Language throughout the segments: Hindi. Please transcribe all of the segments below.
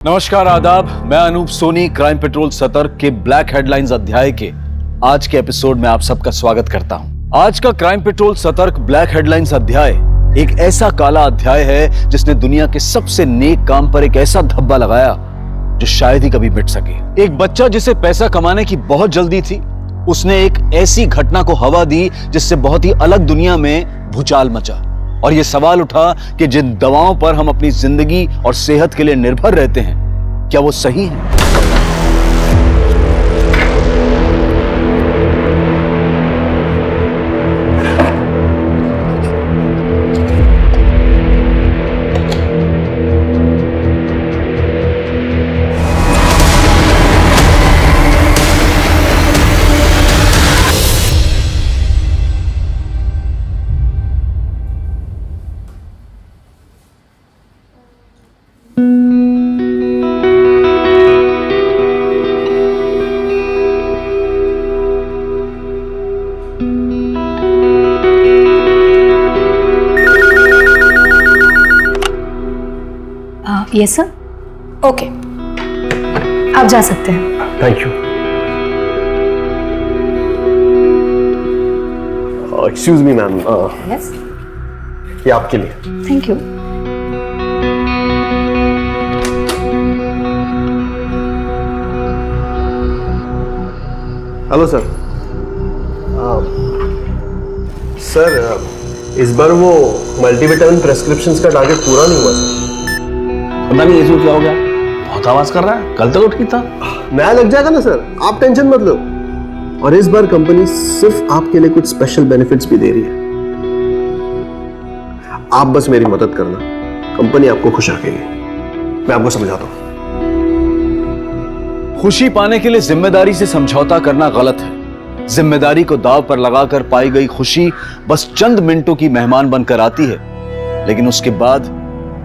नमस्कार आदाब, मैं अनूप सोनी क्राइम पेट्रोल सतर्क के ब्लैक हेडलाइंस अध्याय के आज के एपिसोड में आप सबका स्वागत करता हूं। आज का क्राइम पेट्रोल सतर्क ब्लैक हेडलाइंस अध्याय एक ऐसा काला अध्याय है जिसने दुनिया के सबसे नेक काम पर एक ऐसा धब्बा लगाया जो शायद ही कभी मिट सके। एक बच्चा जिसे पैसा कमाने की बहुत जल्दी थी, उसने एक ऐसी घटना को हवा दी जिससे बहुत ही अलग दुनिया में भूचाल मचा। और यह सवाल उठा कि जिन दवाओं पर हम अपनी जिंदगी और सेहत के लिए निर्भर रहते हैं, क्या वो सही हैं? यस सर, ओके, आप जा सकते हैं। Thank you. Excuse me ma'am, yes, ये आपके लिए। Thank you. Hello sir. Sir, इस बार वो मल्टीविटामिन प्रेस्क्रिप्शंस का टारगेट पूरा नहीं हुआ सर। पता नहीं इसको क्या हो गया, बहुत आवाज कर रहा है। कल तक तो ठीक था। नया लग जाएगा ना सर, आप टेंशन मत लो। और इस बार कंपनी सिर्फ आपके लिए कुछ स्पेशल बेनिफिट्स भी दे रही है। आप बस मेरी मदद करना, कंपनी आपको खुश रखेगी। मैं आपको समझाता हूं। खुशी पाने के लिए जिम्मेदारी से समझौता करना गलत है। जिम्मेदारी को दांव पर लगाकर पाई गई खुशी बस चंद मिनटों की मेहमान बनकर आती है, लेकिन उसके बाद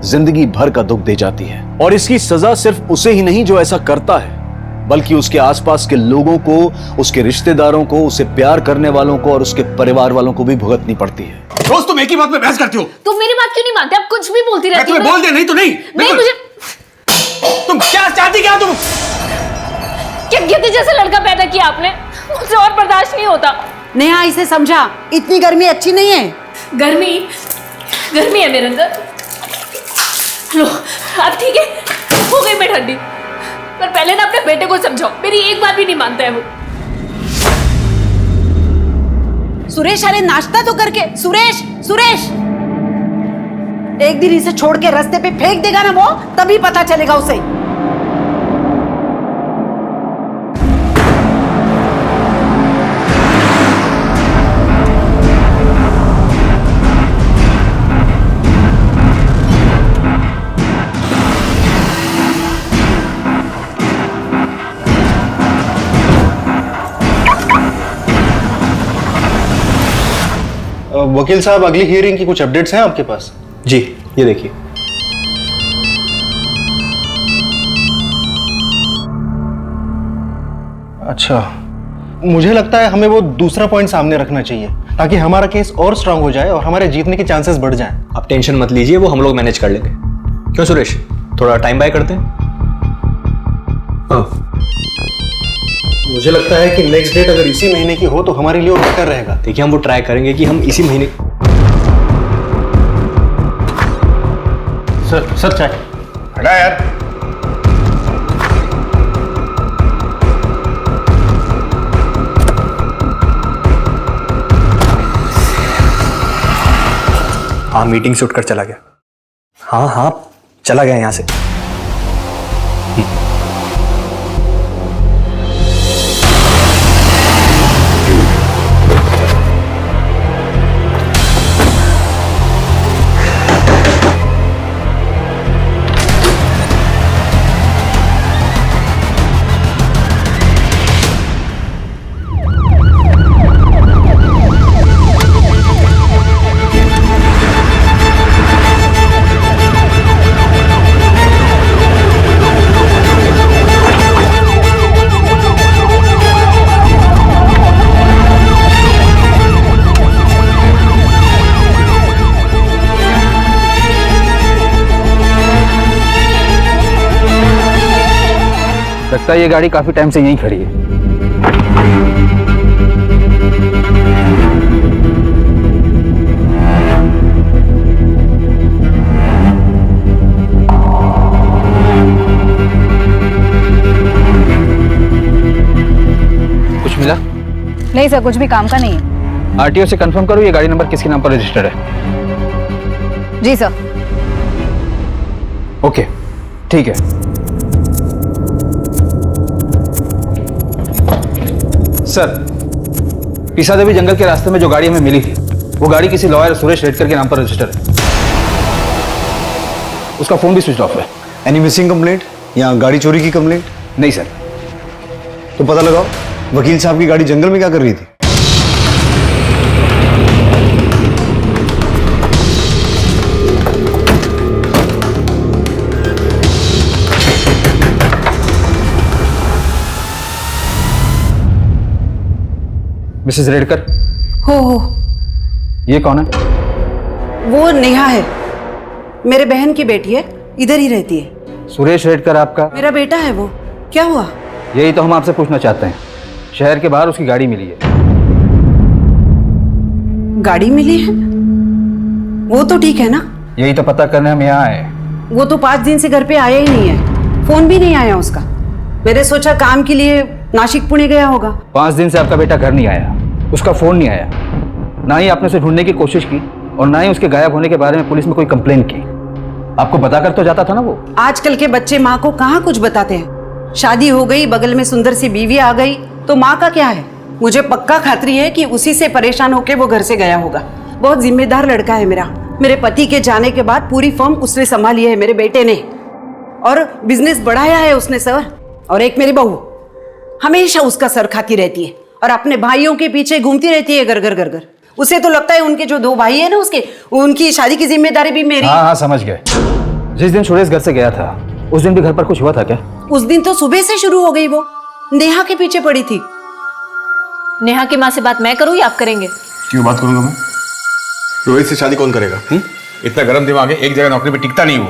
जिंदगी भर का दुख दे जाती है। और इसकी सजा सिर्फ उसे ही नहीं जो ऐसा करता है, बल्कि उसके आसपास के लोगों को, उसके रिश्तेदारों को, उसे प्यार करने वालों को और उसके परिवार वालों को भी भुगतनी पड़ती है। रोज तुम एक ही बात में बहस करती हो। तुम मेरी बात क्यों नहीं मानते? आप कुछ भी बोलती रहती हो। मैं तुम्हें बोल दिया नहीं तो नहीं। नहीं, मुझे तुम क्या चाहती, क्या तुम? क्या गिद्ध जैसा लड़का पैदा किया आपने? मुझसे और बर्दाश्त नहीं होता। नेहा, इसे समझा, इतनी गर्मी अच्छी नहीं है। गर्मी है मेरे अंदर। लो, अब ठीक है, हो गई मैं ठंडी। पर पहले ना अपने बेटे को समझाओ, मेरी एक बात भी नहीं मानता है वो। सुरेश, अरे नाश्ता तो करके। सुरेश, एक दिन इसे छोड़ के रास्ते पे फेंक देगा ना वो, तभी पता चलेगा उसे। वकील साहब, अगली हियरिंग की कुछ अपडेट्स हैं आपके पास? जी, ये देखिए। अच्छा, मुझे लगता है हमें वो दूसरा पॉइंट सामने रखना चाहिए ताकि हमारा केस और स्ट्रांग हो जाए और हमारे जीतने के चांसेस बढ़ जाएं। आप टेंशन मत लीजिए, वो हम लोग मैनेज कर लेंगे। क्यों सुरेश, थोड़ा टाइम बाय करते हैं? हाँ, मुझे लगता है कि नेक्स्ट डेट अगर इसी महीने की हो तो हमारे लिए और बेटर रहेगा। देखिए, हम वो ट्राई करेंगे कि हम इसी महीने। सर चाय। हटा यार। हाँ, मीटिंग से उठकर चला गया। हाँ, चला गया यहाँ से। लगता है ये गाड़ी काफी टाइम से यहीं खड़ी है। कुछ मिला? नहीं सर, कुछ भी काम का नहीं है। आरटीओ से कंफर्म करो ये गाड़ी नंबर किसके नाम पर रजिस्टर्ड है। जी सर। ओके, ठीक है। सर, पिसा देवी जंगल के रास्ते में जो गाड़ी हमें मिली थी, वो गाड़ी किसी लॉयर सुरेश रेडकर के नाम पर रजिस्टर्ड है। उसका फोन भी स्विच ऑफ है। एनी मिसिंग कंप्लेंट या गाड़ी चोरी की कंप्लेंट? नहीं सर। तो पता लगाओ वकील साहब की गाड़ी जंगल में क्या कर रही थी। मिसेस रेडकर, हो ये कौन है? वो नेहा है, मेरे बहन की बेटी है, इधर ही रहती है। सुरेश रेडकर आपका? मेरा बेटा है वो। क्या हुआ? यही तो हम आपसे पूछना चाहते हैं। शहर के बाहर उसकी गाड़ी मिली है। गाड़ी मिली है? वो तो ठीक है ना? यही तो पता करने हम यहाँ आए। वो तो 5 दिन से घर पे आया ही नहीं है, फोन भी नहीं आया उसका। मैंने सोचा काम के लिए नासिक पुणे गया होगा। 5 दिन से आपका बेटा घर नहीं आया, उसका फोन नहीं आया, ना ही आपने उसे ढूंढने की कोशिश की और ना ही उसके गायब होने के बारे में पुलिस में कोई कंप्लेन की। आपको बताकर तो जाता था ना वो। आजकल के बच्चे माँ को कहाँ कुछ बताते हैं। शादी हो गई, बगल में सुंदर सी बीवी आ गई तो माँ का क्या है। मुझे पक्का खातरी है कि उसी से परेशान होकर वो घर से गया होगा। बहुत जिम्मेदार लड़का है मेरा। मेरे पति के जाने के बाद पूरी फर्म उसने संभाली है, मेरे बेटे ने, और बिजनेस बढ़ाया है उसने सर। और एक मेरी बहू हमेशा उसका सर खाती रहती है और अपने भाइयों के पीछे घूमती रहती है घर घर घर घर। उसे तो लगता है उनके जो 2 भाई है ना उसके, उनकी शादी की जिम्मेदारी भी मेरी। हाँ समझ गए। जिस दिन सुरेश घर से गया था उस दिन भी घर पर कुछ हुआ था क्या? उस दिन तो सुबह से शुरू हो गई, वो नेहा के पीछे पड़ी थी। नेहा की माँ से बात मैं करूँ या आप करेंगे? क्यों बात करूंगा मैं? रोहित से शादी कौन करेगा? इतना गर्म दिमाग है, एक जगह नौकरी पे टिकता नहीं वो।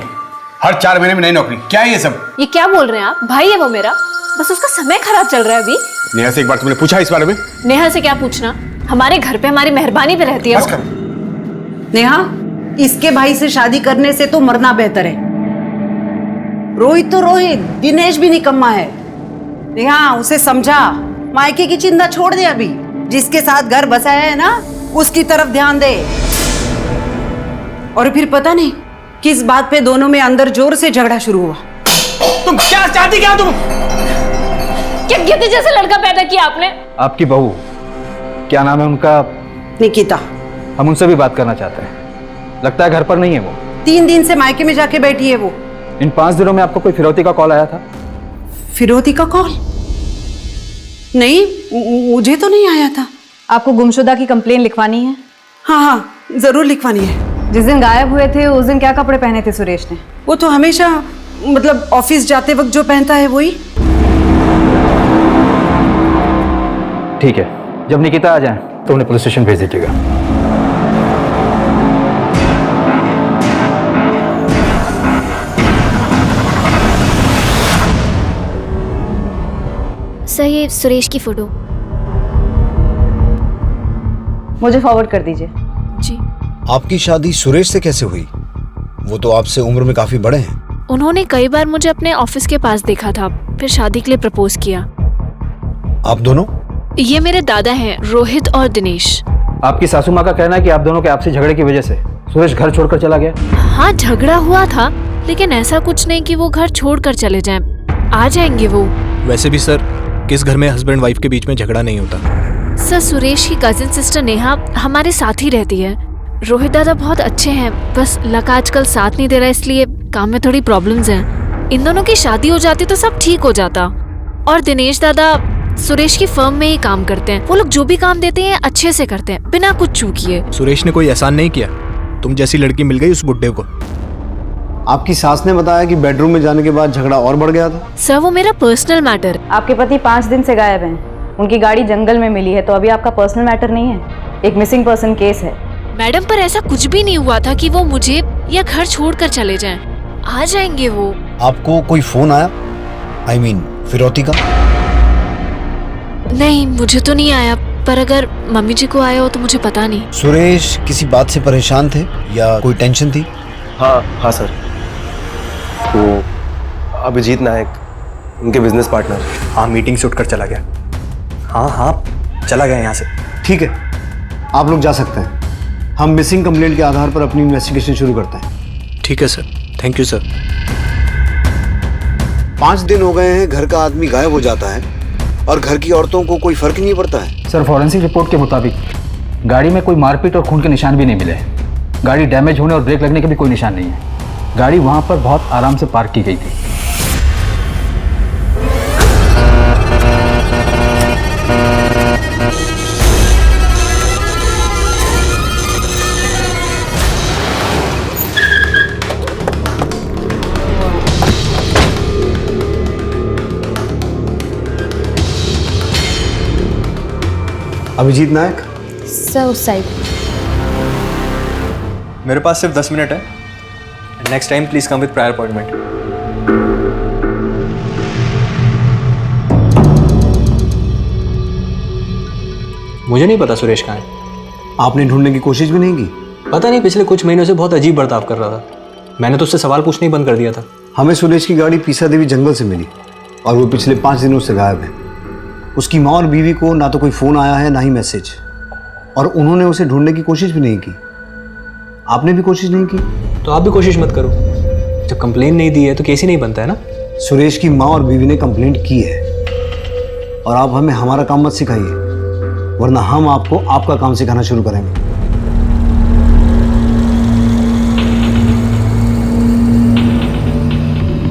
हर 4 महीने में नई नौकरी। क्या है ये सब? ये क्या बोल रहे हैं आप? भाई है वो मेरा, बस उसका समय खराब चल रहा है अभी। नेहा से एक बार तुमने पूछा इस बारे में? नेहा से क्या पूछना, हमारे घर पे हमारी मेहरबानी पे रहती है बस वो। कर। नेहा, इसके भाई से शादी करने से तो मरना बेहतर है। रोहित तो रोहित, दिनेश भी निकम्मा है। नेहा, उसे समझा, मायके की चिंता छोड़ दे। अभी जिसके साथ घर बसाया है ना, उसकी तरफ ध्यान दे। और फिर पता नहीं किस बात पे दोनों में अंदर जोर से झगड़ा शुरू हुआ। तुम क्या चाहती क्या? तुम क्या गिद्ध जैसा लड़का पैदा किया आपने? आपकी बहू, क्या नाम है उनका? निकिता। हम उनसे भी बात करना चाहते हैं। लगता है घर पर नहीं है वो। 3 दिन से मायके में जाके बैठी है वो। इन 5 दिनों में आपको कोई फिरौती का कॉल आया था? फिरौती का कॉल? नहीं, मुझे तो नहीं आया था। आपको गुमशुदा की कंप्लेन लिखवानी है? हाँ, जरूर लिखवानी है। जिस दिन गायब हुए थे उस दिन क्या कपड़े पहने थे सुरेश ने? वो तो हमेशा, मतलब ऑफिस जाते वक्त जो पहनता है वही। ठीक है, जब निकिता आ जाए तो उन्हें पुलिस स्टेशन भेज दीजिएगा। सर, ये सुरेश की फोटो मुझे फॉरवर्ड कर दीजिए। जी। आपकी शादी सुरेश से कैसे हुई? वो तो आपसे उम्र में काफी बड़े हैं। उन्होंने कई बार मुझे अपने ऑफिस के पास देखा था, फिर शादी के लिए प्रपोज किया। आप दोनों? ये मेरे दादा हैं, रोहित और दिनेश। आपकी सासू माँ का कहना है कि आप दोनों के आपसी झगड़े की वजह से सुरेश घर छोड़कर चला गया। हाँ, झगड़ा हुआ था, लेकिन ऐसा कुछ नहीं कि वो घर छोड़कर चले जाएं। आ जाएंगे वो। वैसे भी सर, किस घर में हस्बैंड वाइफ के बीच में झगड़ा नहीं होता। सर, सुरेश की कजिन सिस्टर नेहा हमारे साथ ही रहती है। रोहित दादा बहुत अच्छे हैं, बस लक आजकल साथ नहीं दे रहा, इसलिए काम में थोड़ी प्रॉब्लम्स हैं। इन दोनों की शादी हो जाती तो सब ठीक हो जाता। और दिनेश दादा सुरेश की फर्म में ही काम करते हैं। वो लोग जो भी काम देते हैं अच्छे से करते हैं, बिना कुछ चूकिए। सुरेश ने कोई एहसान नहीं किया? तुम जैसी लड़की मिल गई उस बुड्ढे को। आपकी सास ने बताया कि बेडरूम में जाने के बाद झगड़ा और बढ़ गया था। सर, वो मेरा पर्सनल मैटर। आपके पति 5 दिन से गायब हैं। उनकी गाड़ी जंगल में मिली है, तो अभी आपका पर्सनल मैटर नहीं है, एक मिसिंग पर्सन केस है। मैडम, पर ऐसा कुछ भी नहीं हुआ था कि वो मुझे या घर छोड़कर चले जाएं। आ जाएंगे वो। आपको कोई फोन आया? I mean, फिरौती का? नहीं, मुझे तो नहीं आया, पर अगर मम्मी जी को आया हो तो मुझे पता नहीं। सुरेश किसी बात से परेशान थे या कोई टेंशन थी? हाँ सर, वो अभिजीत नायक, उनके बिजनेस पार्टनर। हाँ, मीटिंग से उठकर चला गया। हाँ चला गया यहाँ से। ठीक है, आप लोग जा सकते हैं। हम मिसिंग कंप्लेंट के आधार पर अपनी इन्वेस्टिगेशन शुरू करते हैं। ठीक है सर, थैंक यू सर। 5 दिन हो गए हैं घर का आदमी गायब हो जाता है और घर की औरतों को कोई फर्क नहीं पड़ता है। सर, फॉरेंसिक रिपोर्ट के मुताबिक गाड़ी में कोई मारपीट और खून के निशान भी नहीं मिले। गाड़ी डैमेज होने और ब्रेक लगने के भी कोई निशान नहीं है। गाड़ी वहां पर बहुत आराम से पार्क की गई थी। अभिजीत नायक सर उस साइड। मेरे पास सिर्फ 10 मिनट है। Next time please come with prior appointment. मुझे नहीं पता सुरेश कहाँ है। आपने ढूंढने की कोशिश भी नहीं की? पता नहीं, पिछले कुछ महीनों से बहुत अजीब बर्ताव कर रहा था। मैंने तो उससे सवाल पूछना ही बंद कर दिया था। हमें सुरेश की गाड़ी पीसा देवी जंगल से मिली और वो पिछले 5 दिनों से गायब है। उसकी माँ और बीवी को ना तो कोई फ़ोन आया है ना ही मैसेज, और उन्होंने उसे ढूंढने की कोशिश भी नहीं की। आपने भी कोशिश नहीं की? तो आप भी कोशिश मत करो। जब कंप्लेन नहीं दी है तो केस ही नहीं बनता है ना। सुरेश की माँ और बीवी ने कंप्लेंट की है और आप हमें हमारा काम मत सिखाइए, वरना हम आपको आपका काम सिखाना शुरू करेंगे।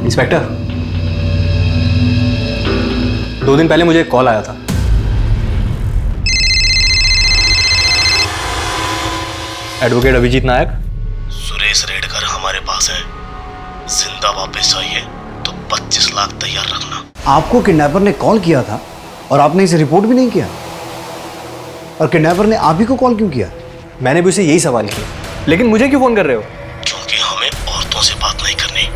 इंस्पेक्टर, 2 दिन पहले मुझे एक कॉल आया था। एडवोकेट अभिजीत नायक। सुरेश रेडकर हमारे पास है, जिंदा वापस आइए तो 25 लाख तैयार रखना। आपको किडनैपर ने कॉल किया था और आपने इसे रिपोर्ट भी नहीं किया, और किडनैपर ने आप ही को कॉल क्यों किया? मैंने भी उसे यही सवाल किया, लेकिन मुझे क्यों फोन कर रहे हो? क्योंकि हमें औरतों से बात नहीं करनी।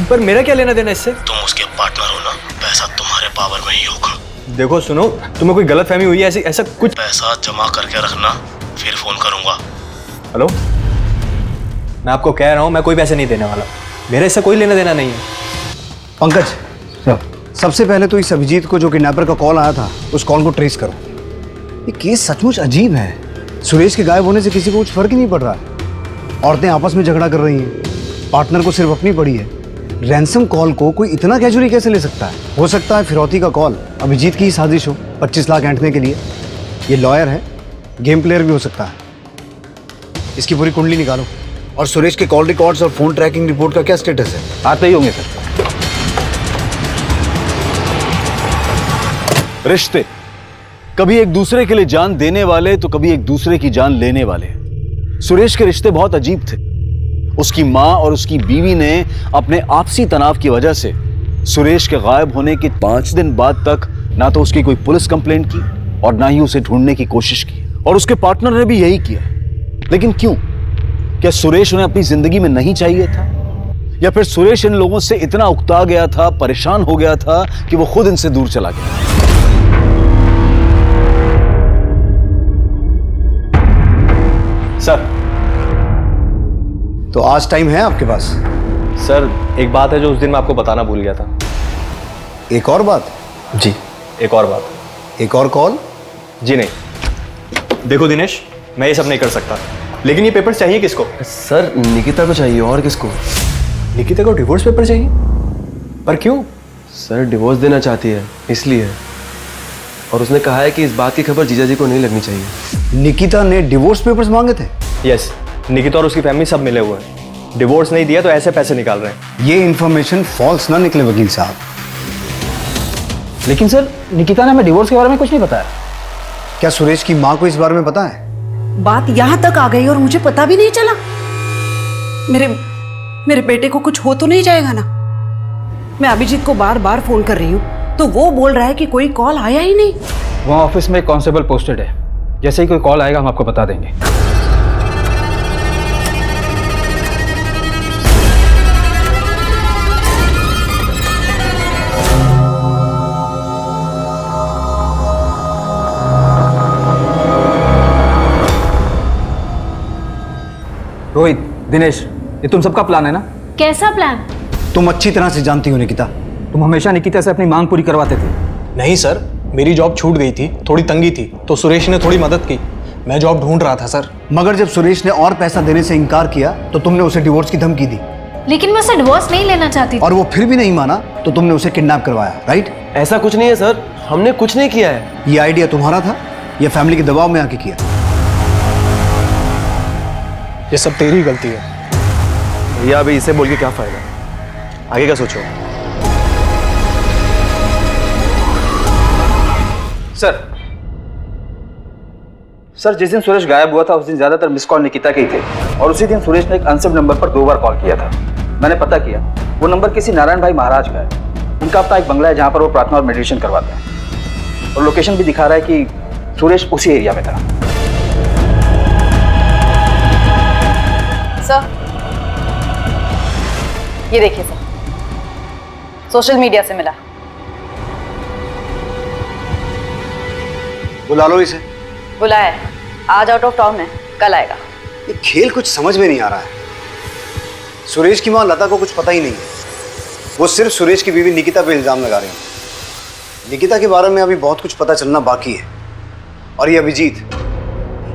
पर मेरा क्या लेना देना इससे? तुम उसके पार्टनर हो ना, पैसा तुम्हारे पावर में ही होगा। देखो सुनो, तुम्हें कोई गलतफहमी हुई है ऐसा कुछ? पैसा जमा करके रखना, फिर फोन करूंगा। हेलो, मैं आपको कह रहा हूं, मैं कोई पैसे नहीं देने वाला। मेरे इससे कोई लेना देना नहीं है। पंकज सर, सबसे पहले तो इस अभिजीत को जो किडनैपर का कॉल आया था उस कॉल को ट्रेस करो। ये केस सचमुच अजीब है। सुरेश के गायब होने से किसी को कुछ फर्क ही नहीं पड़ रहा है। औरतें आपस में झगड़ा कर रही हैं, पार्टनर को सिर्फ अपनी पड़ी है। रैंसम कॉल को कोई इतना कैजुअली कैसे ले सकता है? हो सकता है फिरौती का कॉल अभिजीत की ही साजिश हो, 25 लाख ऐंठने के लिए। ये लॉयर है, गेम प्लेयर भी हो सकता है। इसकी पूरी कुंडली निकालो। और सुरेश के कॉल रिकॉर्ड्स और फोन ट्रैकिंग रिपोर्ट का क्या स्टेटस है? आते ही होंगे सर। रिश्ते कभी एक दूसरे के लिए जान देने वाले तो कभी एक दूसरे की जान लेने वाले। सुरेश के रिश्ते बहुत अजीब थे। उसकी मां और उसकी बीवी ने अपने आपसी तनाव की वजह से सुरेश के गायब होने के 5 दिन बाद तक ना तो उसकी कोई पुलिस कंप्लेंट की और ना ही उसे ढूंढने की कोशिश की, और उसके पार्टनर ने भी यही किया। लेकिन क्यों? क्या सुरेश उन्हें अपनी जिंदगी में नहीं चाहिए था, या फिर सुरेश इन लोगों से इतना उकता गया था, परेशान हो गया था कि वो खुद इनसे दूर चला गया? सर, तो आज टाइम है आपके पास? सर एक बात है जो उस दिन मैं आपको बताना भूल गया था। एक और बात? जी, एक और बात। एक और कॉल? जी नहीं। देखो दिनेश, मैं ये सब नहीं कर सकता, लेकिन ये पेपर चाहिए किसको? सर निकिता को चाहिए, और किसको? निकिता को डिवोर्स पेपर चाहिए? पर क्यों? सर डिवोर्स देना चाहती है इसलिए, और उसने कहा है कि इस बात की खबर जीजा जी को नहीं लगनी चाहिए। निकिता ने डिवोर्स पेपर्स मांगे थे? यस, निकिता और उसकी फैमिली सब मिले हुए हैं। डिवोर्स नहीं दिया तो ऐसे पैसे निकाल रहे हैं। ये इन्फॉर्मेशन फॉल्स ना निकले वकील साहब। लेकिन सर, निकिता ने हमें डिवोर्स के बारे में कुछ नहीं बताया। क्या सुरेश की माँ को इस बारे में पता है? बात यहाँ तक आ गई और मुझे पता भी नहीं चला। मेरे बेटे को कुछ हो तो नहीं जाएगा ना? मैं अभिजीत को बार बार फोन कर रही हूँ तो वो बोल रहा है कि कोई कॉल आया ही नहीं। वहाँ ऑफिस में एक कांस्टेबल पोस्टेड है, जैसे ही कोई कॉल आएगा हम आपको बता देंगे। दिनेश, ये तुम सबका प्लान है ना? कैसा प्लान? तुम अच्छी तरह से जानती हो निकिता। तुम हमेशा निकिता से अपनी मांग पूरी करवाते थे। नहीं सर, मेरी जॉब छूट गई थी, थोड़ी तंगी थी, तो सुरेश ने थोड़ी मदद की। मैं जॉब ढूंढ रहा था सर। मगर जब सुरेश ने और पैसा देने से इनकार किया तो तुमने उसे डिवोर्स की धमकी दी। लेकिन मैं उसे डिवोर्स नहीं लेना चाहती थी। और वो फिर भी नहीं माना तो तुमने उसे किडनैप करवाया, राइट? ऐसा कुछ नहीं है सर, हमने कुछ नहीं किया है। ये आइडिया तुम्हारा था या फैमिली के दबाव में आके किया? ये सब तेरी गलती है। भैया अभी इसे बोल के क्या फायदा, आगे का सोचो। सर, जिस दिन सुरेश गायब हुआ था उस दिन ज्यादातर मिस कॉल निकिता के ही थे, और उसी दिन सुरेश ने एक अनसेव नंबर पर 2 बार कॉल किया था। मैंने पता किया, वो नंबर किसी नारायण भाई महाराज का है। उनका अपना एक बंगला है जहाँ पर वो प्रार्थना और मेडिटेशन करवाते हैं, और लोकेशन भी दिखा रहा है कि सुरेश उसी एरिया में था। सर, ये देखिए सर, सोशल मीडिया से मिला। बुला लो इसे। बुलाया है, आज आउट ऑफ टाउन है, कल आएगा। ये खेल कुछ समझ में नहीं आ रहा है। सुरेश की मां लता को कुछ पता ही नहीं है। वो सिर्फ सुरेश की बीवी निकिता पे इल्जाम लगा रही है। निकिता के बारे में अभी बहुत कुछ पता चलना बाकी है। और ये अभिजीत,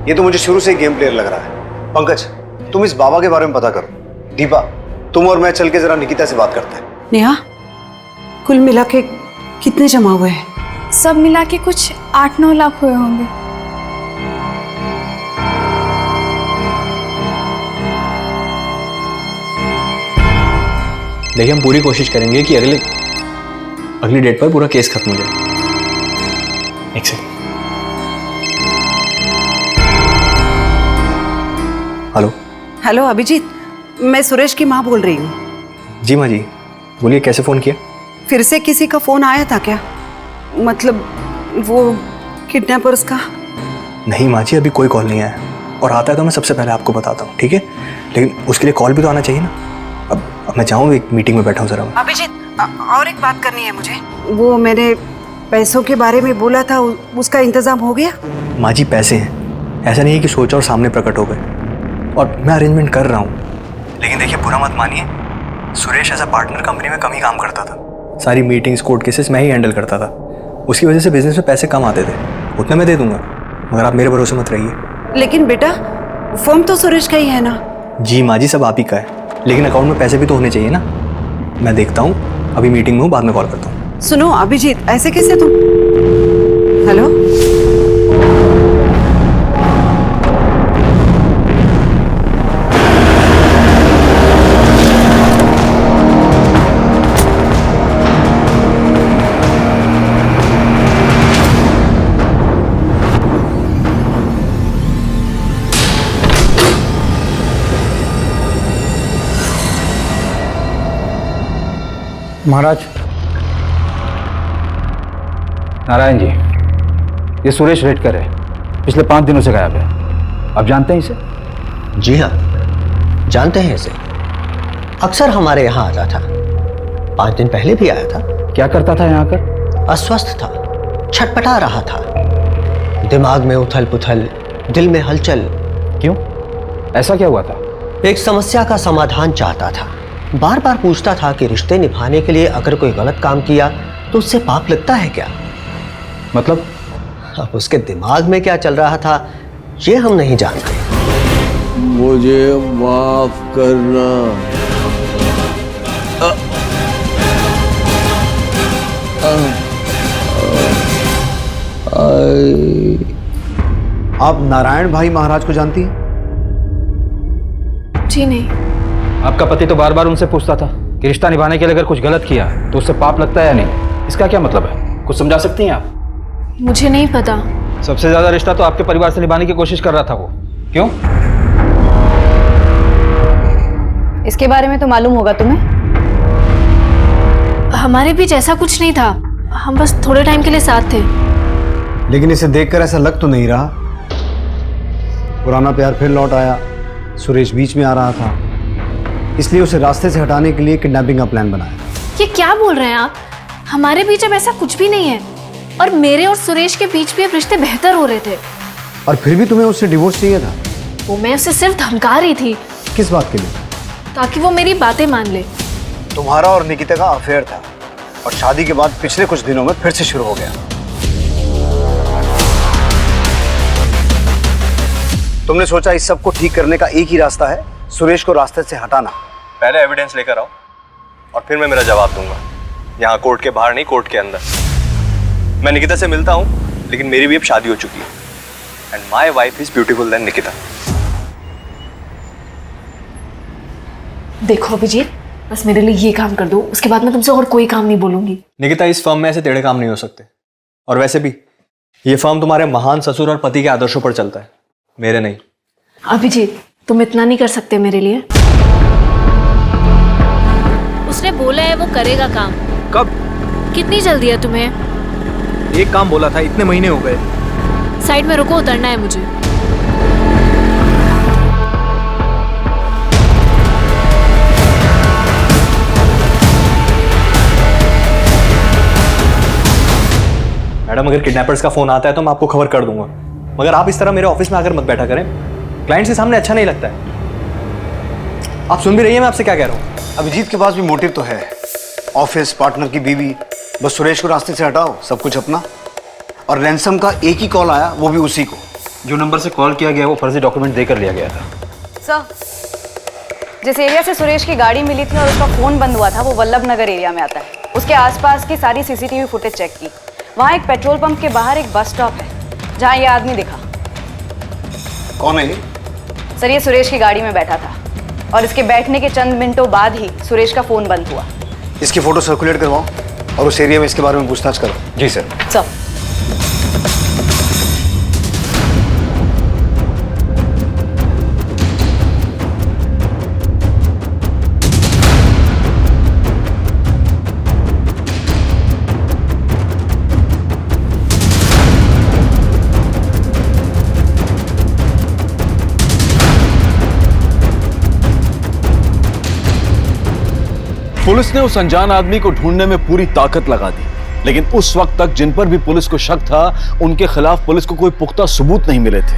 ये तो मुझे शुरू से ही गेम प्लेयर लग रहा है। पंकज, तुम इस बाबा के बारे में पता करो। दीपा, तुम और मैं चल के जरा निकिता से बात करते हैं। नेहा, कुल मिला के कितने जमा हुए हैं? सब मिला के कुछ 8-9 लाख हुए होंगे। देखिए, हम पूरी कोशिश करेंगे कि अगली डेट पर पूरा केस खत्म हो जाए। एक सेकंड। हेलो। हेलो अभिजीत, मैं सुरेश की माँ बोल रही हूँ। जी माँ जी, बोलिए, कैसे फ़ोन किया? फिर से किसी का फ़ोन आया था क्या? मतलब वो किडनैपर्स का? नहीं माँ जी, अभी कोई कॉल नहीं आया, और आता है तो मैं सबसे पहले आपको बताता हूँ, ठीक है? लेकिन उसके लिए कॉल भी तो आना चाहिए ना। अब मैं चाहूँ, एक मीटिंग में बैठा हूँ जरा। अभिजीत, और एक बात करनी है मुझे। वो मैंने पैसों के बारे में बोला था, उसका इंतजाम हो गया? माँ जी, पैसे हैं, ऐसा नहीं है कि सोचा और सामने प्रकट हो गए, और मैं अरेंजमेंट कर रहा हूँ। लेकिन देखिए, बुरा मत मानिए, Suresh as a partner company में कम ही काम करता था। सारी मीटिंग्स, कोर्ट केसेस मैं ही हैंडल करता था। उसकी वजह से बिजनेस में पैसे कम आते थे। उतना मैं दे दूंगा, मगर आप मेरे भरोसे मत रहिए। लेकिन बेटा, फर्म तो सुरेश का ही है ना? जी माँ जी, सब आप ही का है, लेकिन अकाउंट में पैसे भी तो होने चाहिए ना। मैं देखता हूँ, अभी मीटिंग में हूँ, बाद में कॉल करता हूँ। सुनो अभिजीत, ऐसे कैसे तुम? हेलो। महाराज। नारायण जी, ये सुरेश रेडकर है, पिछले 5 दिनों से गायब है। आप जानते हैं इसे? जी हाँ, जानते हैं इसे। अक्सर हमारे यहाँ आता था, 5 दिन पहले भी आया था। क्या करता था यहाँ आकर? अस्वस्थ था, छटपटा रहा था, दिमाग में उथल पुथल, दिल में हलचल। क्यों, ऐसा क्या हुआ था? एक समस्या का समाधान चाहता था। बार बार पूछता था कि रिश्ते निभाने के लिए अगर कोई गलत काम किया तो उससे पाप लगता है क्या? मतलब? अब उसके दिमाग में क्या चल रहा था ये हम नहीं जानते। मुझे माफ करना। आप नारायण भाई महाराज को जानती हैं? जी नहीं। आपका पति तो बार बार उनसे पूछता था कि रिश्ता निभाने के लिए अगर कुछ गलत किया तो उससे पाप लगता है या नहीं। इसका क्या मतलब है, कुछ समझा सकती हैं आप? मुझे नहीं पता। सबसे ज्यादा रिश्ता तो आपके परिवार से निभाने की कोशिश कर रहा था वो। क्यों? इसके बारे में तो मालूम होगा तुम्हें। हमारे बीच ऐसा कुछ नहीं था, हम बस थोड़े टाइम के लिए साथ थे। लेकिन इसे देखकर ऐसा लग तो नहीं रहा। पुराना प्यार फिर लौट आया, सुरेश बीच में आ रहा था, इसलिए उसे रास्ते से हटाने के लिए किडनैपिंग का प्लान बनाया। ये क्या बोल रहे हैं आप? हमारे बीच अब ऐसा कुछ भी नहीं है, और मेरे और सुरेश के बीच भी अब रिश्ते बेहतर हो रहे थे। और फिर भी तुम्हें उससे डिवोर्स चाहिए था? वो मैं उसे सिर्फ धमका रही थी, किस बात के लिए? ताकि वो मेरी बातें मान ले। तुम्हारा और निकिता का अफेयर था और शादी के बाद पिछले कुछ दिनों में फिर से शुरू हो गया। तुमने सोचा इस सब को ठीक करने का एक ही रास्ता है, सुरेश को रास्ते से हटाना। पहले एविडेंस लेकर आओ और फिर मैं मेरा जवाब दूंगा। यहाँ कोर्ट के बाहर नहीं, कोर्ट के अंदर। मैं निकिता से मिलता हूँ, लेकिन मेरी भी अब शादी हो चुकी है। And my wife is beautiful then Nikita. देखो अभिजीत, बस मेरे लिए ये काम कर दो, उसके बाद मैं तुमसे और कोई काम नहीं बोलूंगी। निकिता, इस फर्म में ऐसे टेढ़े काम नहीं हो सकते। और वैसे भी ये फर्म तुम्हारे महान ससुर और पति के आदर्शों पर चलता है, मेरे नहीं। अभिजीत, तुम इतना नहीं कर सकते मेरे लिए? उसने बोला है वो करेगा काम। कब? कितनी जल्दी है तुम्हें? एक काम बोला था, इतने महीने हो गए। साइड में रुको, उतरना है मुझे। मैडम, अगर किडनैपर्स का फोन आता है तो मैं आपको खबर कर दूंगा, मगर आप इस तरह मेरे ऑफिस में आकर मत बैठा करें। क्लाइंट के सामने अच्छा नहीं लगता है। आप सुन भी रही हैं मैं आपसे क्या कह रहा हूँ? अभिजीत के पास भी मोटिव तो है, ऑफिस, पार्टनर की बीवी। बस सुरेश को रास्ते से हटाओ, सब कुछ अपना। और रैंसम का एक ही कॉल आया, वो भी उसी को। जो नंबर से कॉल किया गया वो फर्जी डॉक्यूमेंट देकर लिया गया था। सर, जिस एरिया से सुरेश की गाड़ी मिली थी और उसका फोन बंद हुआ था वो वल्लभ नगर एरिया में आता है। उसके आसपास की सारी सीसीटीवी फुटेज चेक की। वहाँ एक पेट्रोल पंप के बाहर एक बस स्टॉप है जहाँ ये आदमी दिखा। कौन है ये? सर, ये सुरेश की गाड़ी में बैठा था और इसके बैठने के चंद मिनटों बाद ही सुरेश का फोन बंद हुआ। इसकी फोटो सर्कुलेट करवाओ और उस एरिया में इसके बारे में पूछताछ करो। जी सर। सर, पुलिस ने उस अनजान आदमी को ढूंढने में पूरी ताकत लगा दी, लेकिन उस वक्त तक जिन पर भी पुलिस को शक था उनके खिलाफ पुलिस को कोई पुख्ता सबूत नहीं मिले थे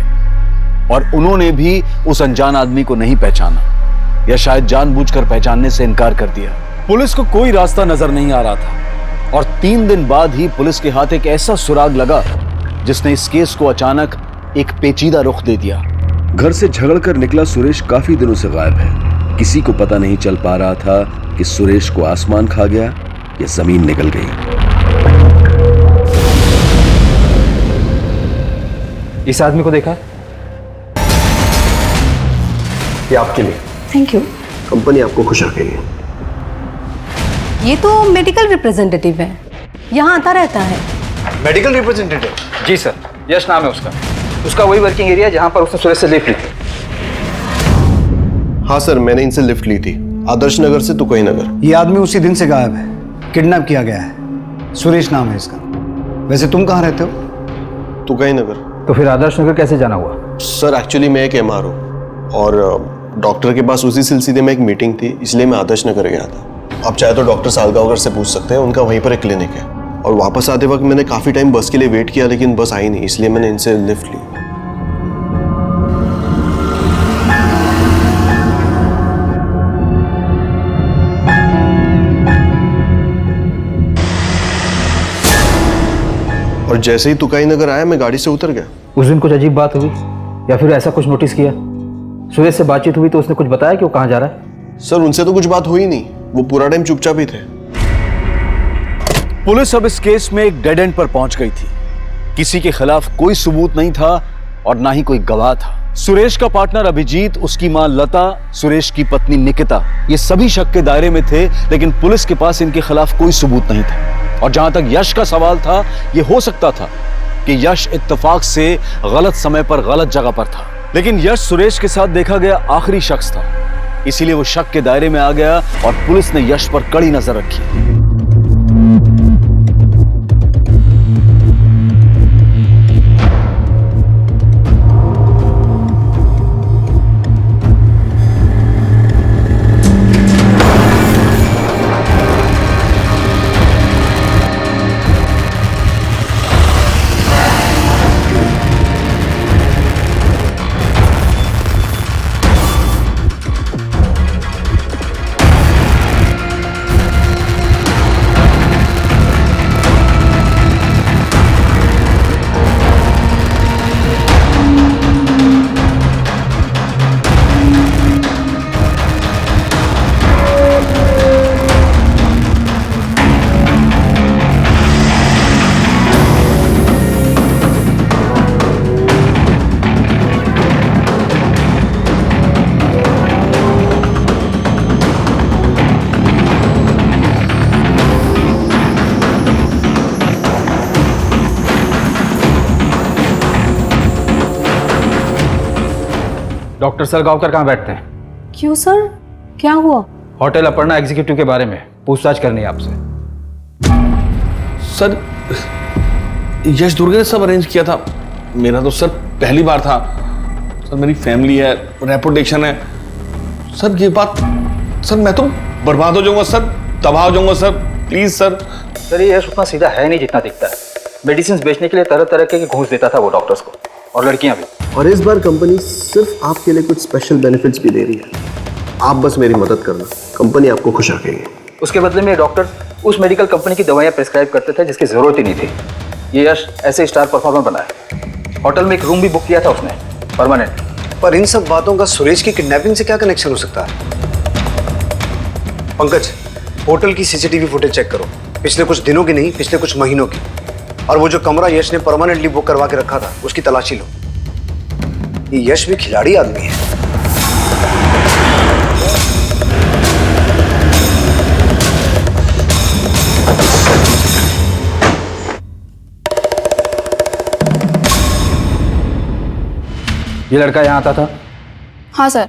और उन्होंने भी उस अनजान आदमी को नहीं पहचाना या शायद जानबूझकर पहचानने से इनकार कर दिया। पुलिस को कोई रास्ता नजर नहीं आ रहा था और 3 दिन बाद ही पुलिस के हाथ एक ऐसा सुराग लगा जिसने इस केस को अचानक एक पेचीदा रुख दे दिया। घर से झगड़कर निकला सुरेश काफी दिनों से गायब है। किसी को पता नहीं चल पा रहा था कि सुरेश को आसमान खा गया या जमीन निकल गई। इस आदमी को देखा? ये आपके लिए। Thank you. कंपनी आपको खुश रखेगी। ये तो मेडिकल रिप्रेजेंटेटिव है, यहाँ आता रहता है। Medical representative? जी सर, यश नाम है उसका। उसका वही वर्किंग एरिया जहां पर उसने सुरेश से लिफ्ट ली थी। हाँ सर, मैंने इनसे लिफ्ट ली थी, आदर्श नगर से तुकई नगर। ये आदमी उसी दिन से गायब है, किडनैप किया गया है। सुरेश नाम है इसका। वैसे तुम कहाँ रहते हो? तुकई नगर। तो फिर आदर्श नगर कैसे जाना हुआ? सर एक्चुअली मैं एक MR हूँ और डॉक्टर के पास उसी सिलसिले में एक मीटिंग थी, इसलिए मैं आदर्श नगर गया था। आप चाहे तो डॉक्टर सालगावकर से पूछ सकते हैं, उनका वहीं पर एक क्लिनिक है। और वापस आते वक्त मैंने काफ़ी टाइम बस के लिए वेट किया, लेकिन बस आई नहीं, इसलिए मैंने इनसे लिफ्ट ली। और जैसे ही तुकाई नगर आया मैं गाड़ी से उतर गया। उस दिन कुछ अजीब बात हुई या फिर ऐसा कुछ नोटिस किया? सुरेश से बातचीत हुई तो उसने कुछ बताया कि वो कहाँ जा रहा है? सर उनसे तो कुछ बात हुई नहीं, वो पूरा टाइम चुपचाप ही थे। पुलिस अब इस केस में एक डेड एंड पर पहुंच गई थी। किसी के खिलाफ कोई सबूत नहीं था और ना ही कोई गवाह था। सुरेश का पार्टनर अभिजीत, उसकी मां लता, सुरेश की पत्नी निकिता, ये सभी शक के दायरे में थे, लेकिन पुलिस के पास इनके खिलाफ कोई सबूत नहीं था। और जहां तक यश का सवाल था, यह हो सकता था कि यश इत्तेफाक से गलत समय पर गलत जगह पर था, लेकिन यश सुरेश के साथ देखा गया आखिरी शख्स था, इसीलिए वो शक के दायरे में आ गया और पुलिस ने यश पर कड़ी नजर रखी। डॉक्टर सरगावकर कहाँ बैठते हैं? क्यों सर, क्या हुआ? होटल अपर्णा एग्जीक्यूटिव के बारे में पूछताछ करनी है आपसे। सर यश दुर्गे ने सब अरेंज किया था, मेरा तो सर पहली बार था। सर मेरी फैमिली है, रेपुटेशन है सर। ये बात सर, मैं तो बर्बाद हो जाऊंगा सर, तबाह हो जाऊंगा सर, प्लीज सर। सर ये यश उतना सीधा है नहीं जितना दिखता है। मेडिसिन बेचने के लिए तरह तरह के घूस देता था वो डॉक्टर्स को, और लड़कियां भी। और इस बार कंपनी सिर्फ आपके लिए कुछ स्पेशल बेनिफिट्स भी दे रही है। आप बस मेरी मदद करना, कंपनी आपको खुश रखेगी। उसके बदले में डॉक्टर उस मेडिकल कंपनी की दवाइयां प्रिस्क्राइब करते थे जिसकी जरूरत ही नहीं थी। ये यश ऐसे स्टार परफॉर्मर बना है। होटल में एक रूम भी बुक किया था उसने, परमानेंट। पर इन सब बातों का सुरेश की किडनैपिंग से क्या कनेक्शन हो सकता है? पंकज, होटल की सीसीटीवी फुटेज चेक करो, पिछले कुछ दिनों की नहीं, पिछले कुछ महीनों की। और वो जो कमरा यश ने परमानेंटली बुक करवा के रखा था, उसकी तलाशी लो। ये यश भी खिलाड़ी आदमी है। ये लड़का यहाँ आता था? हाँ सर।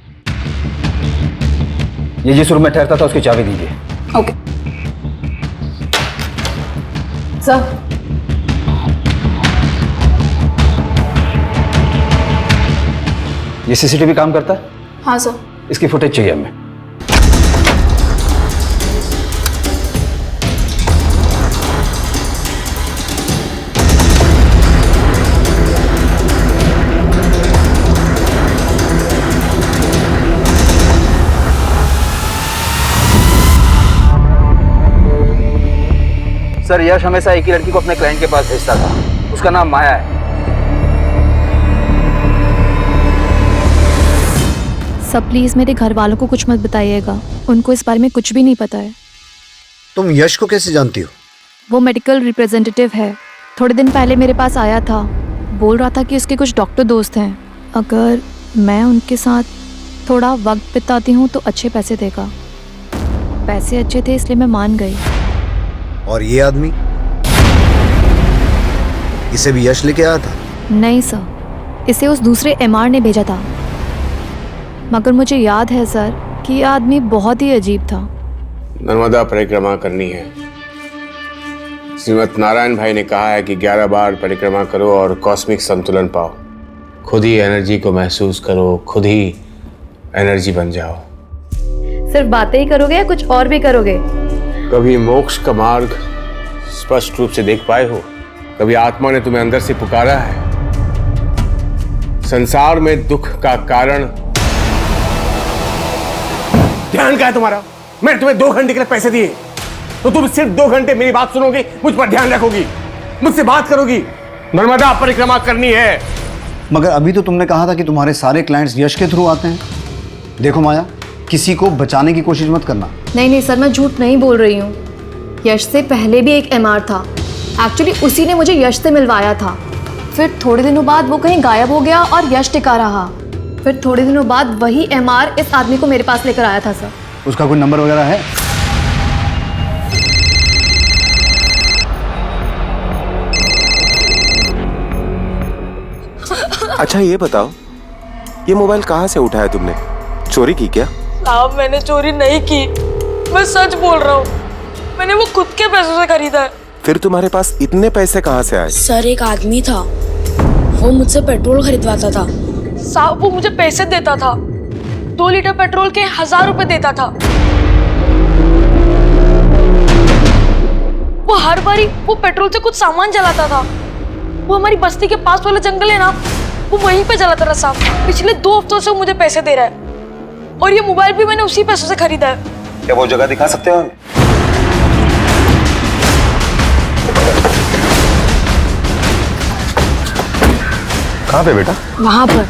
ये जिस रूम में ठहरता था उसकी चाबी दीजिए। Okay sir. ये सीसीटीवी काम करता है? हाँ सर। इसकी फुटेज चाहिए हमें। सर यश हमेशा एक ही लड़की को अपने क्लाइंट के पास भेजता था, उसका नाम माया है। सब प्लीज मेरे घर वालों को कुछ मत बताइएगा, उनको इस बारे में कुछ भी नहीं पता है। तुम यश को कैसे जानती हो? वो मेडिकल रिप्रेजेंटेटिव है, थोड़े दिन पहले मेरे पास आया था, बोल रहा था कि उसके कुछ डॉक्टर दोस्त हैं, अगर मैं उनके साथ थोड़ा वक्त बिताती हूँ तो अच्छे पैसे देगा। पैसे अच्छे थे इसलिए मैं मान गई। और ये आदमी, इसे भी यश लेके आया था? नहीं सर, इसे उस दूसरे एमआर ने भेजा था, मगर मुझे याद है सर कि ये आदमी बहुत ही अजीब था। नर्मदा परिक्रमा करनी है। श्रीमद नारायण भाई ने कहा है कि 11 बार परिक्रमा करो और कॉस्मिक संतुलन पाओ। खुद ही एनर्जी को महसूस करो, खुद ही एनर्जी बन जाओ। सिर्फ बातें ही करोगे या कुछ और भी करोगे? कभी मोक्ष का मार्ग स्पष्ट रूप से देख पाए हो? कभी आत्मा ने तुम्हें अंदर से पुकारा है? संसार में दुख का कारण ध्यान क्या है तुम्हारा? मैंने तुम्हें 2 घंटे के लिए पैसे दिए, तो तुम सिर्फ 2 घंटे मेरी बात सुनोगी, मुझ पर ध्यान रखोगी, मुझसे बात करोगी। नर्मदा परिक्रमा करनी है। मगर अभी तो तुमने कहा था कि तुम्हारे सारे क्लाइंट्स यश के थ्रू आते हैं। देखो माया, किसी को बचाने की कोशिश मत करना। नहीं सर, मैं झूठ नहीं बोल रही हूँ। यश से पहले भी एक एमआर था, एक्चुअली उसी ने मुझे यश से मिलवाया था। फिर थोड़े दिनों बाद वो कहीं गायब हो गया और यश टिका रहा। फिर थोड़े दिनों बाद वही एमआर इस आदमी को मेरे पास लेकर आया था सर। उसका कोई नंबर वगैरह है? अच्छा ये बताओ, ये मोबाइल कहाँ से उठाया तुमने? चोरी की क्या? साहब मैंने चोरी नहीं की, मैं सच बोल रहा हूँ। मैंने वो खुद के पैसों से खरीदा है। फिर तुम्हारे पास इतने पैसे कहाँ से आए? सर एक आदमी था, वो मुझसे पेट्रोल खरीदवाता था। साहब वो मुझे पैसे देता था, 2 लीटर पेट्रोल के 1000 रुपए देता था। वो हर बारी वो पेट्रोल से कुछ सामान जलाता था। वो हमारी बस्ती के पास वाला जंगल है ना, वो वहीं पे जलाता रहा साहब। पिछले 2 हफ्तों से वो मुझे पैसे दे रहा है, और ये मोबाइल भी मैंने उसी पैसों से खरीदा है। क्या वो जगह दिखा सकते हो? कहाँ पे बेटा? वहां पर।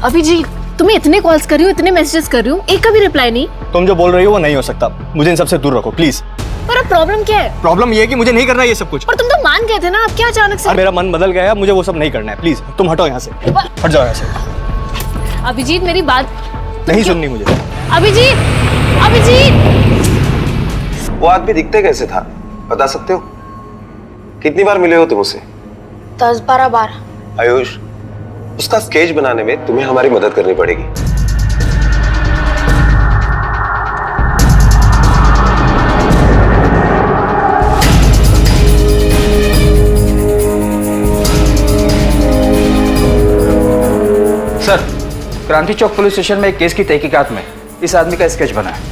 अभिजीत, तुम्हें इतने कॉल्स कर रही हूँ, इतने मैसेजेस कर रही हूँ, एक का भी रिप्लाई नहीं। तुम जो बोल रही हो वो नहीं हो सकता, मुझे इन सबसे दूर रखो प्लीज। पर अब प्रॉब्लम क्या है? प्रॉब्लम ये है कि मुझे नहीं करना ये सब कुछ। पर तुम तो मान गए थे ना, अब क्या अचानक से? मेरा मन बदल गया है, मुझे वो सब नहीं करना है। प्लीज तुम हटो यहाँ से, हट जाओ यहाँ से। अभिजीत मेरी बात नहीं सुननी मुझे। अभिजीत, अभिजीत! वो आदमी दिखते कैसे था बता सकते हो? कितनी बार मिले हो तुम उससे? 10-12 बार। आयुष, उसका स्केच बनाने में तुम्हें हमारी मदद करनी पड़ेगी। सर, क्रांति चौक पुलिस स्टेशन में एक केस की तहकीकात में इस आदमी का स्केच बना है।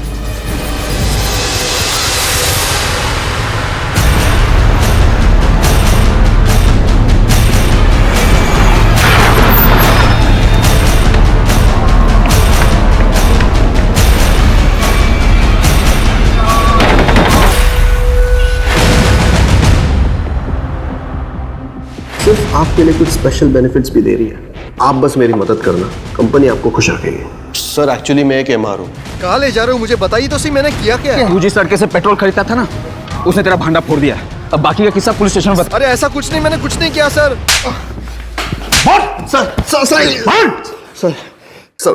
सिर्फ आपके लिए कुछ स्पेशल बेनिफिट्स भी दे रही है। आप बस मेरी मदद करना, कंपनी आपको खुश रखेगी। सर एक्चुअली मैं एक एमआर हूँ। कहाँ ले जा रहे हो मुझे बताइए तो सही, मैंने किया क्या है? तू जिस लड़के से पेट्रोल खरीदता था ना, उसने तेरा भांडा फोड़ दिया। अब बाकी का किस्सा पुलिस स्टेशन में बता। अरे ऐसा कुछ नहीं, मैंने कुछ नहीं किया सर। सर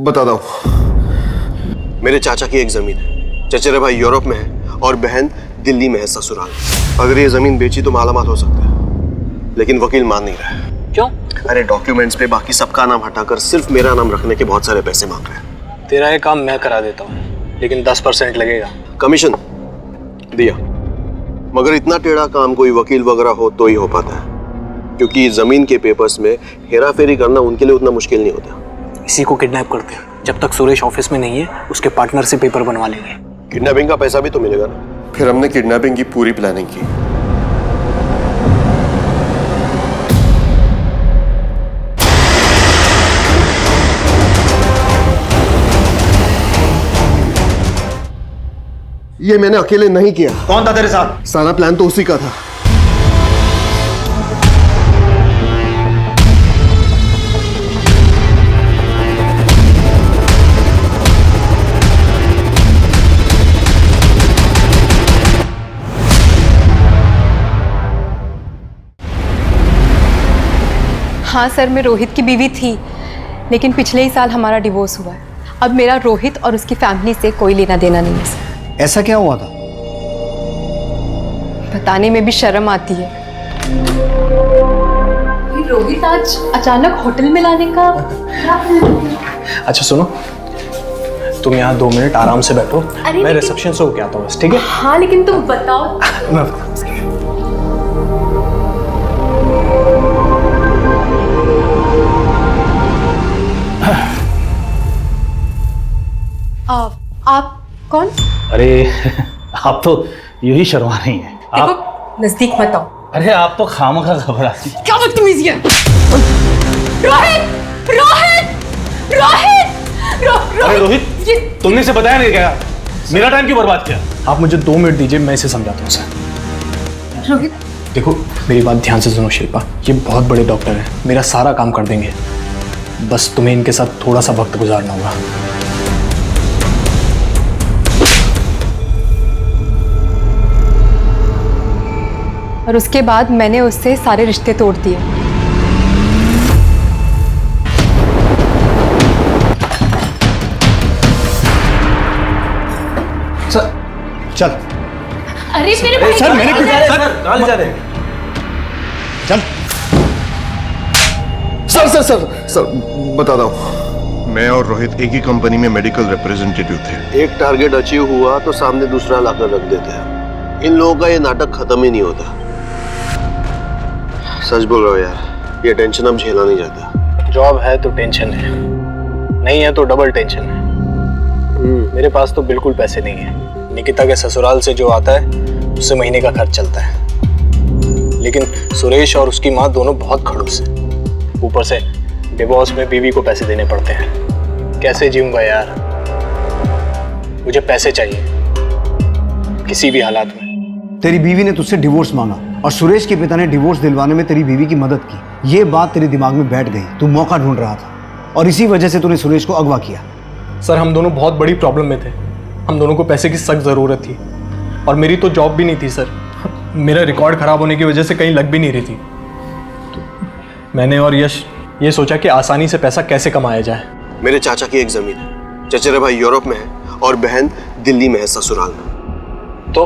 बताता हूँ। मेरे चाचा की एक जमीन है, चचेरे भाई यूरोप में है और बहन दिल्ली में है ससुराल। अगर ये जमीन बेची तो मालामाल हो सकता है, लेकिन वकील मान नहीं रहा है। क्यों? अरे डॉक्यूमेंट्स पे बाकी सबका नाम हटाकर सिर्फ मेरा नाम रखने के बहुत सारे पैसे मांग रहे हैं। तेरा ये काम मैं करा देता हूँ, लेकिन 10% लगेगा। कमीशन दिया, मगर इतना टेढ़ा काम कोई वकील वगैरह हो तो ही हो पाता है, क्योंकि जमीन के पेपर्स में हेरा फेरी करना उनके लिए उतना मुश्किल नहीं होता। इसी को किडनैप करते हैं। जब तक सुरेश ऑफिस में नहीं है, उसके पार्टनर से पेपर बनवा लेंगे। किडनैपिंग का पैसा भी तो मिलेगा ना। फिर हमने किडनैपिंग की पूरी प्लानिंग की। ये मैंने अकेले नहीं किया। कौन था तेरे साथ? सारा प्लान तो उसी का था। हाँ सर, मैं रोहित की बीवी थी, लेकिन पिछले ही साल हमारा डिवोर्स हुआ है। अब मेरा रोहित और उसकी फैमिली से कोई लेना देना नहीं है सर। ऐसा क्या हुआ था? बताने में भी शर्म आती है। रोहित आज अचानक होटल में लाने का अच्छा सुनो, तुम यहाँ 2 मिनट आराम से बैठो, मैं रिसेप्शन से होके आता हूँ बस, ठीक है? हाँ लेकिन तुम बताओ। आप कौन? अरे आप तो यूं ही शर्मा रही हैं। आप नजदीक मत आओ। अरे आप तो खामखा घबराती। क्या बदतमीजी है? रोहित! रोहित! रोहित! अरे रोहित, तुमने इसे बताया नहीं क्या? मेरा टाइम क्यों बर्बाद किया? आप मुझे 2 मिनट दीजिए, मैं इसे समझाता हूँ सर। रोहित, देखो मेरी बात ध्यान से सुनो शिल्पा, ये बहुत बड़े डॉक्टर हैं, मेरा सारा काम कर देंगे। बस तुम्हें इनके साथ थोड़ा सा वक्त गुजारना होगा। और उसके बाद मैंने उससे सारे रिश्ते तोड़ दिए। सर चल। अरे मेरे भाई, सर मैंने कुछ कहाँ ले जा रहे हैं? चल। सर बताता हूँ। मैं और रोहित एक ही कंपनी में मेडिकल रिप्रेजेंटेटिव थे। एक टारगेट अचीव हुआ तो सामने दूसरा लाकर रख देते हैं। इन लोगों का ये नाटक खत्म ही नहीं होता। सच बोल रहा हूँ यार, ये टेंशन अब झेला नहीं जाता। जॉब है तो टेंशन है, नहीं है तो डबल टेंशन है। मेरे पास तो बिल्कुल पैसे नहीं है। निकिता के ससुराल से जो आता है उससे महीने का खर्च चलता है, लेकिन सुरेश और उसकी माँ दोनों बहुत खड़ूस हैं। ऊपर से डिवोर्स में बीवी को पैसे देने पड़ते हैं। कैसे जीऊंगा यार? मुझे पैसे चाहिए किसी भी हालात में। तेरी बीवी ने तुझसे डिवोर्स मांगा और सुरेश के पिता ने डिवोर्स दिलवाने में तेरी बीवी की मदद की। ये बात तेरे दिमाग में बैठ गई। तू मौका ढूंढ रहा था और इसी वजह से तूने सुरेश को अगवा किया। सर हम दोनों बहुत बड़ी प्रॉब्लम में थे। हम दोनों को पैसे की सख्त ज़रूरत थी। और मेरी तो जॉब भी नहीं थी सर। मेरा रिकॉर्ड खराब होने की वजह से कहीं लग भी नहीं रही थी। तो मैंने और यश ये सोचा कि आसानी से पैसा कैसे कमाया जाए। मेरे चाचा की एक जमीन है, चचेरे भाई यूरोप में है और बहन दिल्ली में है, ससुराल में। तो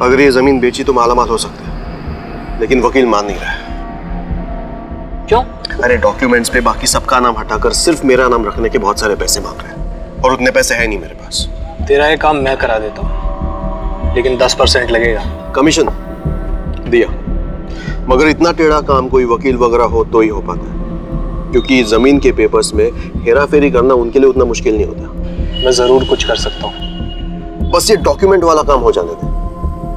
अगर ये जमीन बेची तो मालामाल हो सकते हैं, लेकिन वकील मान नहीं रहा है। क्यों? अरे डॉक्यूमेंट्स पे बाकी सबका नाम हटाकर सिर्फ मेरा नाम रखने के बहुत सारे पैसे मांग रहे हैं, और उतने पैसे है नहीं मेरे पास। तेरा ये काम मैं करा देता हूँ, लेकिन 10% लगेगा। कमीशन दिया, मगर इतना टेढ़ा काम कोई वकील वगैरह हो तो ही हो पाता है, क्योंकि जमीन के पेपर्स में हेरा फेरी करना उनके लिए उतना मुश्किल नहीं होता। मैं जरूर कुछ कर सकता हूँ, बस ये डॉक्यूमेंट वाला काम हो जाने दे।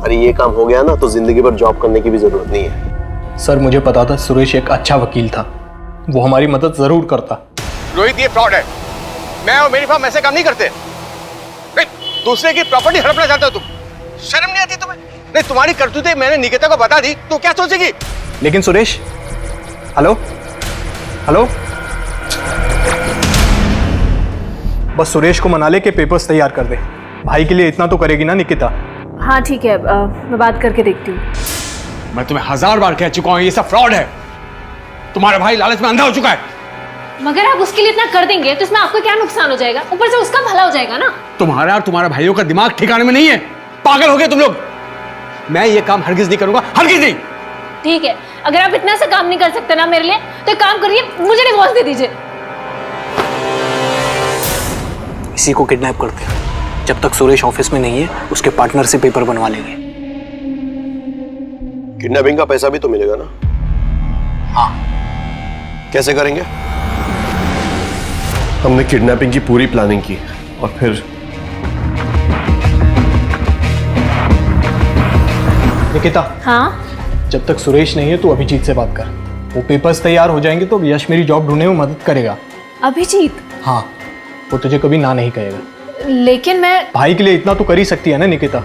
अरे ये काम हो गया ना तो जिंदगी भर जॉब करने की भी जरूरत नहीं है। सर मुझे पता था सुरेश एक अच्छा वकील था, वो हमारी मदद जरूर करता। रोहित, ये फ्रॉड है। मैं और मेरी फर्म ऐसे काम नहीं करते। नहीं, दूसरे की प्रॉपर्टी हड़पना चाहते हो तुम? शर्म नहीं आती तुम्हें? नहीं, तुम्हारी करतूतें मैंने निकिता को बता दी तो क्या सोचेगी? लेकिन सुरेश, हेलो हेलो, बस सुरेश को मना ले के पेपर्स तैयार कर दे। भाई के लिए इतना तो करेगी ना निकिता? हाँ ठीक है, मैं बात करके देखती हूँ। मैं तुम्हें 1000 बार कह चुका हूं ये सब फ्रॉड है। तुम्हारा भाई लालच में अंधा हो चुका है। मगर आप उसके लिए इतना कर देंगे तो इसमें आपको क्या नुकसान हो जाएगा? ऊपर से उसका भला हो जाएगा ना। तुम्हारा और तुम्हारे भाइयों का दिमाग ठिकाने में नहीं है। पागल हो गए तुम लोग। मैं ये काम हरगिज नहीं करूंगा, हरगिज नहीं। ठीक है, अगर आप इतना सा काम नहीं कर सकते ना मेरे लिए, तो एक काम करिए, मुझे डिवोर्स दे दीजिए। इसी को किडनैप करते हैं। जब तक सुरेश ऑफिस में नहीं है, उसके पार्टनर से पेपर बनवा लेंगे। किडनैपिंग का पैसा भी तो मिलेगा ना? हाँ। कैसे करेंगे? हमने किडनैपिंग की पूरी प्लानिंग की और फिर निकिता, हाँ? जब तक सुरेश नहीं है तो अभिजीत से बात कर। वो पेपर्स तैयार हो जाएंगे तो यश मेरी जॉब ढूंढने में मदद करेगा। अभिजीत? हाँ, वो तुझे कभी ना नहीं कहेगा। लेकिन मैं भाई के लिए इतना तो कर ही सकती है ना निकिता,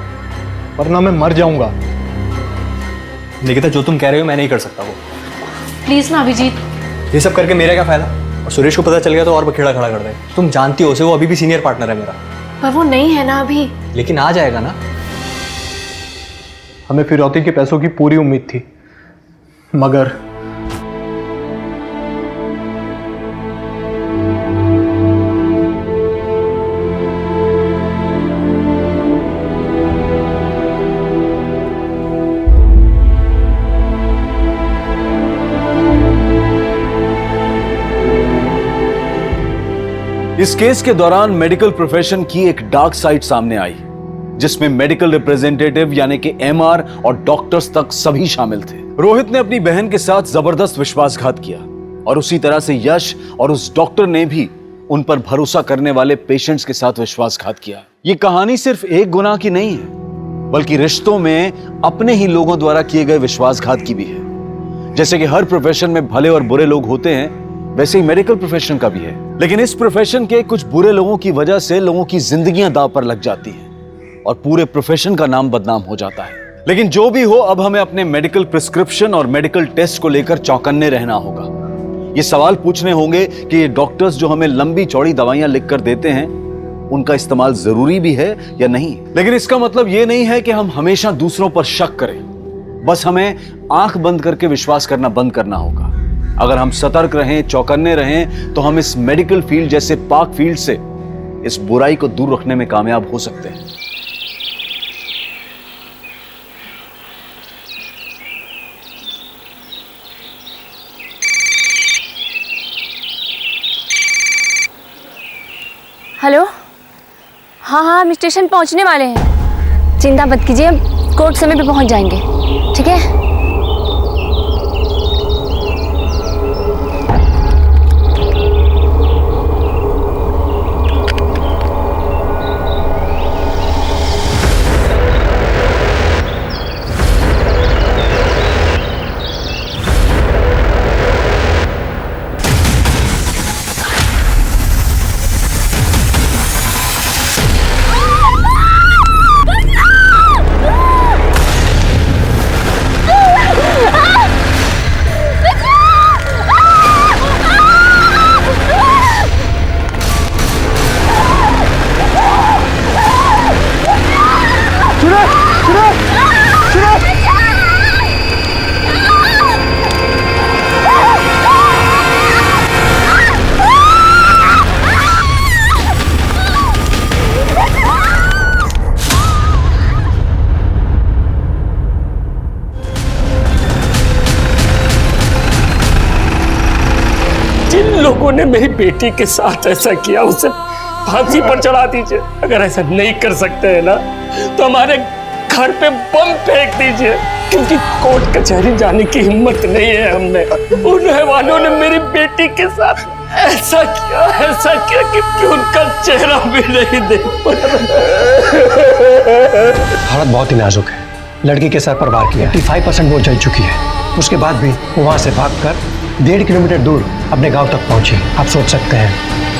वरना मैं मर जाऊंगा। निकिता, जो तुम कह रहे हो मैं नहीं कर सकता वो। प्लीज ना अभिजीत। ये सब करके मेरा क्या फायदा? और सुरेश को पता चल गया तो और बखेड़ा खड़ा कर दे। तुम जानती हो उसे, वो अभी भी सीनियर पार्टनर है मेरा। पर वो नहीं है ना अभी। लेकिन आ जाएगा ना। हमें फिरौती के पैसों की पूरी उम्मीद थी, मगर इस केस के दौरान मेडिकल प्रोफेशन की एक डार्क साइड सामने आई, जिसमें मेडिकल रिप्रेजेंटेटिव यानी कि एमआर और डॉक्टर्स तक सभी शामिल थे। रोहित ने अपनी बहन के साथ जबरदस्त विश्वासघात किया और उसी तरह से यश और उस डॉक्टर ने भी उन पर भरोसा करने वाले पेशेंट्स के साथ विश्वासघात किया। ये कहानी सिर्फ एक गुनाह की नहीं है, बल्कि रिश्तों में अपने ही लोगों द्वारा किए गए विश्वासघात की भी है। जैसे कि हर प्रोफेशन में भले और बुरे लोग होते हैं, वैसे ही मेडिकल प्रोफेशन का भी है। लेकिन इस प्रोफेशन के कुछ बुरे लोगों की वजह से लोगों की जिंदगियां दांव पर लग जाती हैं और पूरे प्रोफेशन का नाम बदनाम हो जाता है। लेकिन जो भी हो, अब हमें अपने मेडिकल प्रिस्क्रिप्शन और मेडिकल टेस्ट को लेकर चौकन्ने रहना होगा। ये सवाल पूछने होंगे कि ये डॉक्टर्स जो हमें लंबी चौड़ी दवाइयां लिखकर देते हैं, उनका इस्तेमाल जरूरी भी है या नहीं। लेकिन इसका मतलब ये नहीं है कि हम हमेशा दूसरों पर शक करें। बस हमें आंख बंद करके विश्वास करना बंद करना होगा। अगर हम सतर्क रहें, चौकन्ने रहें, तो हम इस मेडिकल फील्ड जैसे पाक फील्ड से इस बुराई को दूर रखने में कामयाब हो सकते हैं। हेलो, हाँ हाँ, हम स्टेशन पहुंचने वाले हैं। चिंता मत कीजिए, कोर्ट समय पे पहुंच जाएंगे। ठीक है? लोगों ने मेरी बेटी के साथ ऐसा किया उसे फांसी पर चढ़ा दीजिए। अगर ऐसा नहीं कर सकते हैं ना तो हमारे घर पे बम फेंक दीजिए, क्योंकि कोर्ट कचहरी जाने की हिम्मत नहीं है हमने। उन हैवानों ने मेरी बेटी के साथ ऐसा किया कि उनका चेहरा भी नहीं देख पाया। हालत बहुत ही नाजुक है। लड़की के सर पर वार किया, 85% वो जल चुकी है। उसके बाद भी वो वहाँ से भागकर 1.5 किलोमीटर दूर अपने गांव तक पहुंची। आप सोच सकते हैं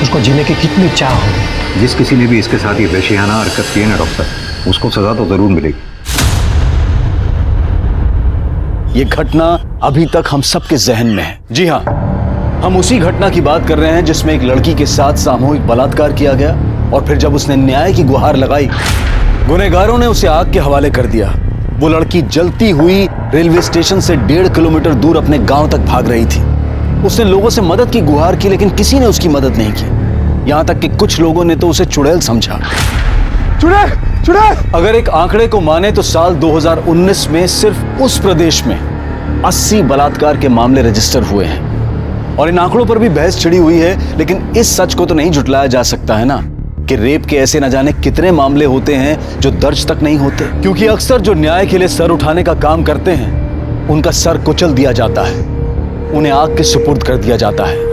उसको जीने की कितनी चाह होगी। जिस किसी ने भी इसके साथ ये वैशियाना हरकत की है ना डॉक्टर, उसको सजा तो जरूर मिलेगी। ये घटना अभी तक हम सबके जहन में है। जी हाँ, हम उसी घटना की बात कर रहे हैं जिसमें एक लड़की के साथ सामूहिक बलात्कार किया गया और फिर जब उसने न्याय की गुहार लगाई, गुनहगारों ने उसे आग के हवाले कर दिया। वो लड़की जलती हुई रेलवे स्टेशन से 1.5 किलोमीटर दूर अपने गांव तक भाग रही थी। उसने लोगों से मदद की गुहार की, लेकिन किसी ने उसकी मदद नहीं की। यहां तक कि कुछ लोगों ने तो उसे चुड़ैल समझा। चुड़ैल! अगर एक आंकड़े को माने तो साल 2019 में सिर्फ उस प्रदेश में 80 बलात्कार के मामले रजिस्टर हुए हैं। और इन आंकड़ों पर भी बहस छिड़ी हुई है, लेकिन इस सच को तो नहीं झुटलाया जा सकता है ना कि रेप के ऐसे न जाने कितने मामले होते हैं जो दर्ज तक नहीं होते, क्योंकि अक्सर जो न्याय के लिए सर उठाने का काम करते हैं उनका सर कुचल दिया जाता है, उन्हें आग के सुपुर्द कर दिया जाता है।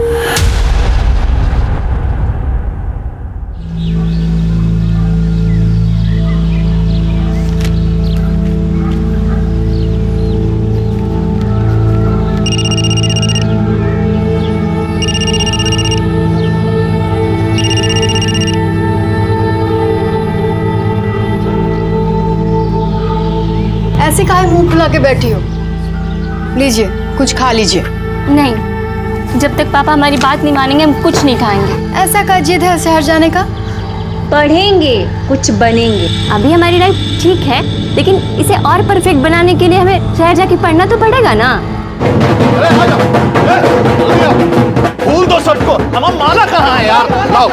ऐसे काहे मुंह फुला के बैठी हो? लीजिए, कुछ खा लीजिए। नहीं, जब तक पापा हमारी बात नहीं मानेंगे हम कुछ नहीं खाएंगे। ऐसा क्या जिद है शहर जाने का? पढ़ेंगे, कुछ बनेंगे। अभी हमारी लाइफ ठीक है, लेकिन इसे और परफेक्ट बनाने के लिए हमें शहर जाके पढ़ना तो पड़ेगा ना। फूल दो सबको, हमारा माला कहाँ है यार? लाओ।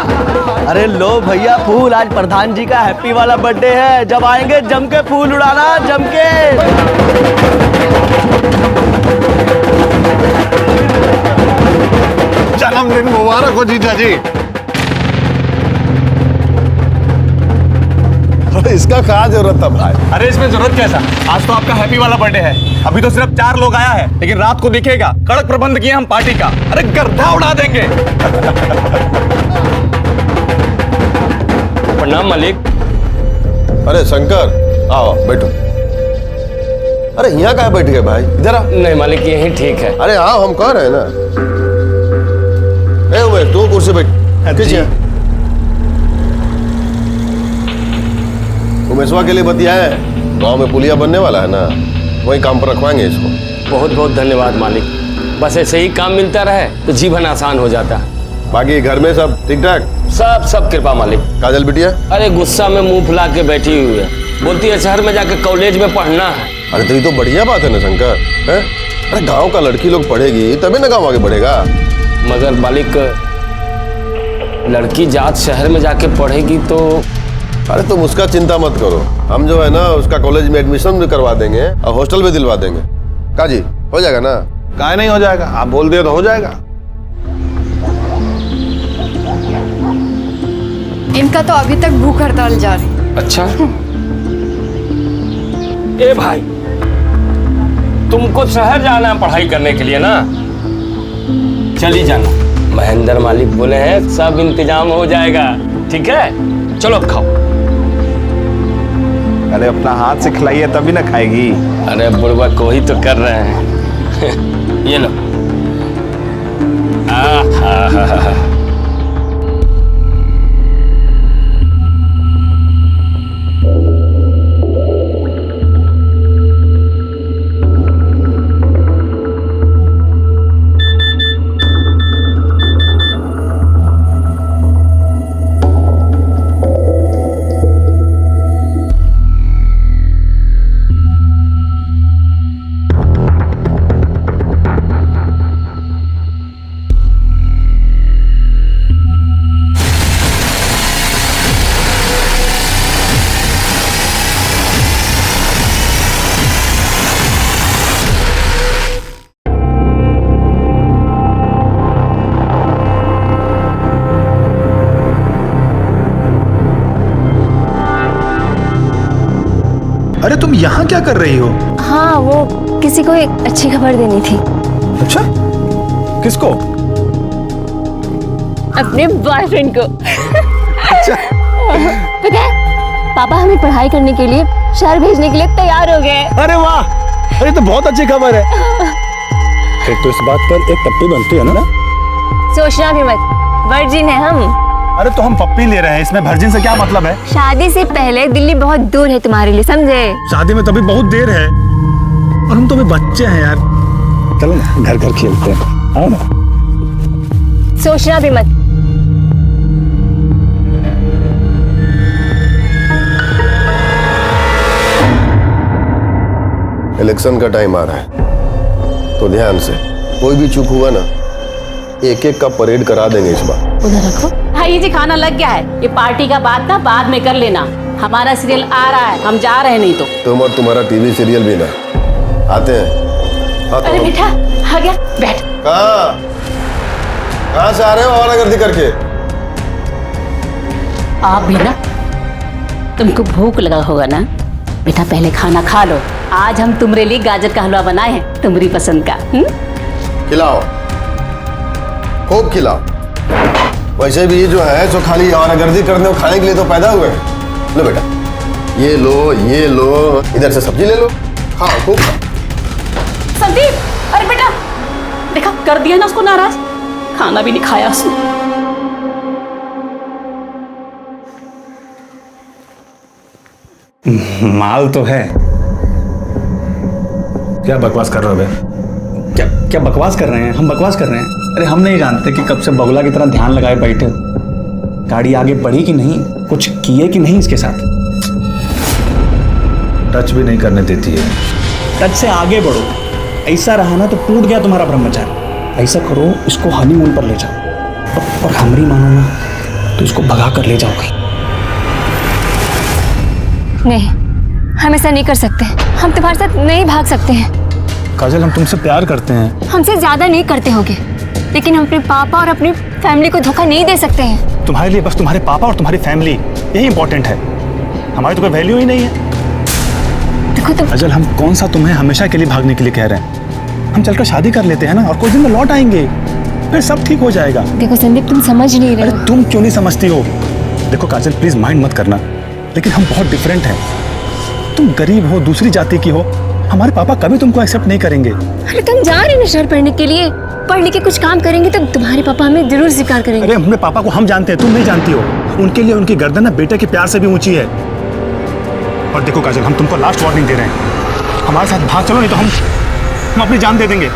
अरे लो भैया फूल, आज प्रधान जी का हैप्पी वाला बर्थडे है। जब आएंगे जम के फूल उड़ाना, जम के। जन्मदिन मुबारक हो जीजा जी। अरे इसका क्या जरूरत था भाई? अरे इसमें जरूरत कैसा? आज तो आपका हैप्पी वाला बर्थडे है। अभी तो सिर्फ 4 लोग आया है, लेकिन रात को दिखेगा। कड़क प्रबंध किए हम पार्टी का। अरे गर्दा उड़ा देंगे। प्रणाम मालिक। अरे शंकर, आओ बैठो। अरे यहाँ कहाँ बैठ गए भाई? इधर आओ। नहीं मालिक, यही ठीक है। अरे आओ, हम कह रहे हैं ना। ए उमेश, तू कुर्सी बैठ। उमेशवा के लिए बतियाए, गांव में पुलिया बनने वाला है ना, वही काम पर रखवाएंगे इसको। बहुत बहुत धन्यवाद मालिक। बस ऐसे ही काम मिलता रहे तो जीवन आसान हो जाता। बाकी घर में सब ठीक ठाक? सब कृपा मालिक। काजल बिटिया? अरे गुस्सा में मुंह फुला के बैठी हुई है, बोलती है शहर में जाके कॉलेज में पढ़ना है। अरे तो ये तो बढ़िया बात है ना शंकर, है? अरे गांव का लड़की लोग पढ़ेगी तभी ना गांव आगे बढ़ेगा। मगर मालिक, लड़की जात शहर में जाके पढ़ेगी तो। अरे तुम उसका चिंता मत करो, हम जो है ना उसका कॉलेज में एडमिशन भी करवा देंगे और हॉस्टल भी दिलवा देंगे। काजी हो जाएगा ना? काहे नहीं हो जाएगा, आप बोल दिए तो हो जाएगा। इनका तो अभी तक भूख हड़ताल जारी। अच्छा। ए भाई, तुमको शहर जाना है पढ़ाई करने के लिए ना? चली जाना। महेंद्र मालिक बोले हैं सब इंतजाम हो जाएगा। ठीक है, चलो अब खाओ। अरे अपना हाथ से खिलाइए तभी ना खाएगी। अरे बुढ़वा को ही तो कर रहे हैं। ये लो। यहाँ क्या कर रही हो? हाँ, वो किसी को एक अच्छी खबर देनी थी। अच्छा, किसको? अपने बॉयफ्रेंड को। पता है, पापा हमें पढ़ाई करने के लिए शहर भेजने के लिए तैयार हो गए। अरे वाह, अरे तो बहुत अच्छी खबर है। फिर तो इस बात पर एक पप्पी बनती है ना? सोचना भी मत, वर्जिन है हम। अरे तो हम पप्पी ले रहे हैं, इसमें वर्जिन से क्या मतलब है? शादी से पहले दिल्ली बहुत दूर है तुम्हारे लिए, समझे? शादी में तभी बहुत देर है, और हम तो अभी बच्चे हैं यार। चलो ना घर घर खेलते हैं, आओ ना। सोचना भी मत। इलेक्शन का टाइम आ रहा है, तो ध्यान से, कोई भी चूक हुआ ना, एक एक का परेड करा देंगे इस बार। उधर रखो। भाई जी खाना लग गया है, ये पार्टी का बात था बाद में कर लेना, हमारा सीरियल आ रहा है, हम जा रहे हैं। नहीं तो तुम और तुम्हारा टीवी सीरियल भी ना आते हैं। हाँ, अरे बेटा आ गया, बैठ। कहाँ से आ रहे हो आवारागर्दी करके? आप भी ना, तुमको भूख लगा होगा ना बेटा, पहले खाना खा लो। आज हम तुम्हारे लिए गाजर का हलवा बनाए हैं, तुम्हारी पसंद का। खिलाओ, खूब खिलाओ। वैसे भी जो है जो खाली आवारागर्दी करने और खाने के लिए तो पैदा हुए हैं। लो बेटा, ये लो, इधर से सब्जी ले लो, खाओ खूब खाओ। संदीप, अरे बेटा देखा, कर दिया ना उसको नाराज, खाना भी नहीं खाया उसने। माल तो है। क्या बकवास कर रहे हो बे? क्या क्या बकवास कर रहे हैं? हम बकवास कर रहे हैं? अरे हम नहीं जानते कि कब से बगुला की तरह ध्यान लगाए बैठे हो। गाड़ी आगे बढ़ी कि नहीं, कुछ किए कि नहीं इसके साथ? टच भी नहीं करने देती है। टच से आगे बढ़ो। ऐसा रहा ना तो टूट गया तुम्हारा ब्रह्मचारी। ऐसा करो, इसको हनीमून पर ले जाओ, और हमरी मानो ना तो इसको भगा कर ले जाओ कहीं। नहीं, हम ऐसा नहीं कर सकते। हम तुम्हारे साथ नहीं भाग सकते हैं। काजल, हम तुमसे प्यार करते हैं। हमसे ज्यादा नहीं करते होगे, लेकिन हम अपने पापा और अपनी फैमिली को धोखा नहीं दे सकते हैं। तुम्हारे लिए बस तुम्हारे पापा और तुम्हारी फैमिली यही इंपॉर्टेंट है। हमारी तो कोई वैल्यू ही नहीं है। देखो तुम। काजल, हम कौन सा तुम्हें हमेशा के लिए भागने के लिए कह रहे हैं? हम चलकर शादी कर लेते हैं ना, और कुछ दिन में लौट आएंगे, फिर सब ठीक हो जाएगा। देखो संदीप, तुम समझ नहीं रहे हो। तुम क्यों नहीं समझती हो? देखो काजल, प्लीज माइंड मत करना, लेकिन हम बहुत डिफरेंट हैं। तुम गरीब हो, दूसरी जाति की हो, हमारे पापा कभी तुमको एक्सेप्ट नहीं करेंगे। अरे तुम जा रहे हो शहर पढ़ने के लिए, पढ़ लिख के कुछ काम करेंगे तो तुम्हारे पापा हमें जरूर स्वीकार करेंगे। अरे अपने पापा को हम जानते हैं, तुम नहीं जानती हो। उनके लिए उनकी गर्दन ना बेटे के प्यार से भी ऊंची है। और देखो काजल, हम तुमको लास्ट वार्निंग दे रहे हैं, हमारे साथ भाग चलो, नहीं तो हम अपनी जान दे देंगे।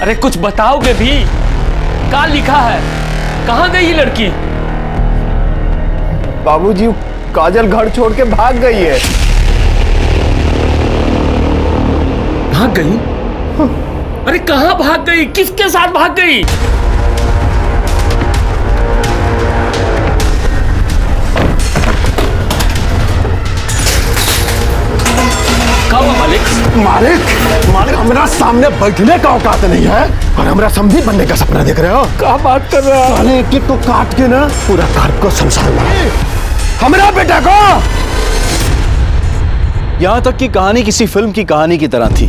अरे कुछ बताओगे भी? क्या लिखा है? कहाँ गई ये लड़की? बाबूजी, काजल घर छोड़ के भाग गई है। भाग गई? अरे कहाँ भाग गई? किसके साथ भाग गई? मालिक हमारा सामने बैठने का औकात नहीं है, और हमारा समझी बनने का सपना देख रहे हो। क्या बात कर रहे हो? साले एक को काट के ना पूरा घर को संसार में हमारा बेटा को। यहां तक कि कहानी किसी फिल्म की कहानी की तरह थी।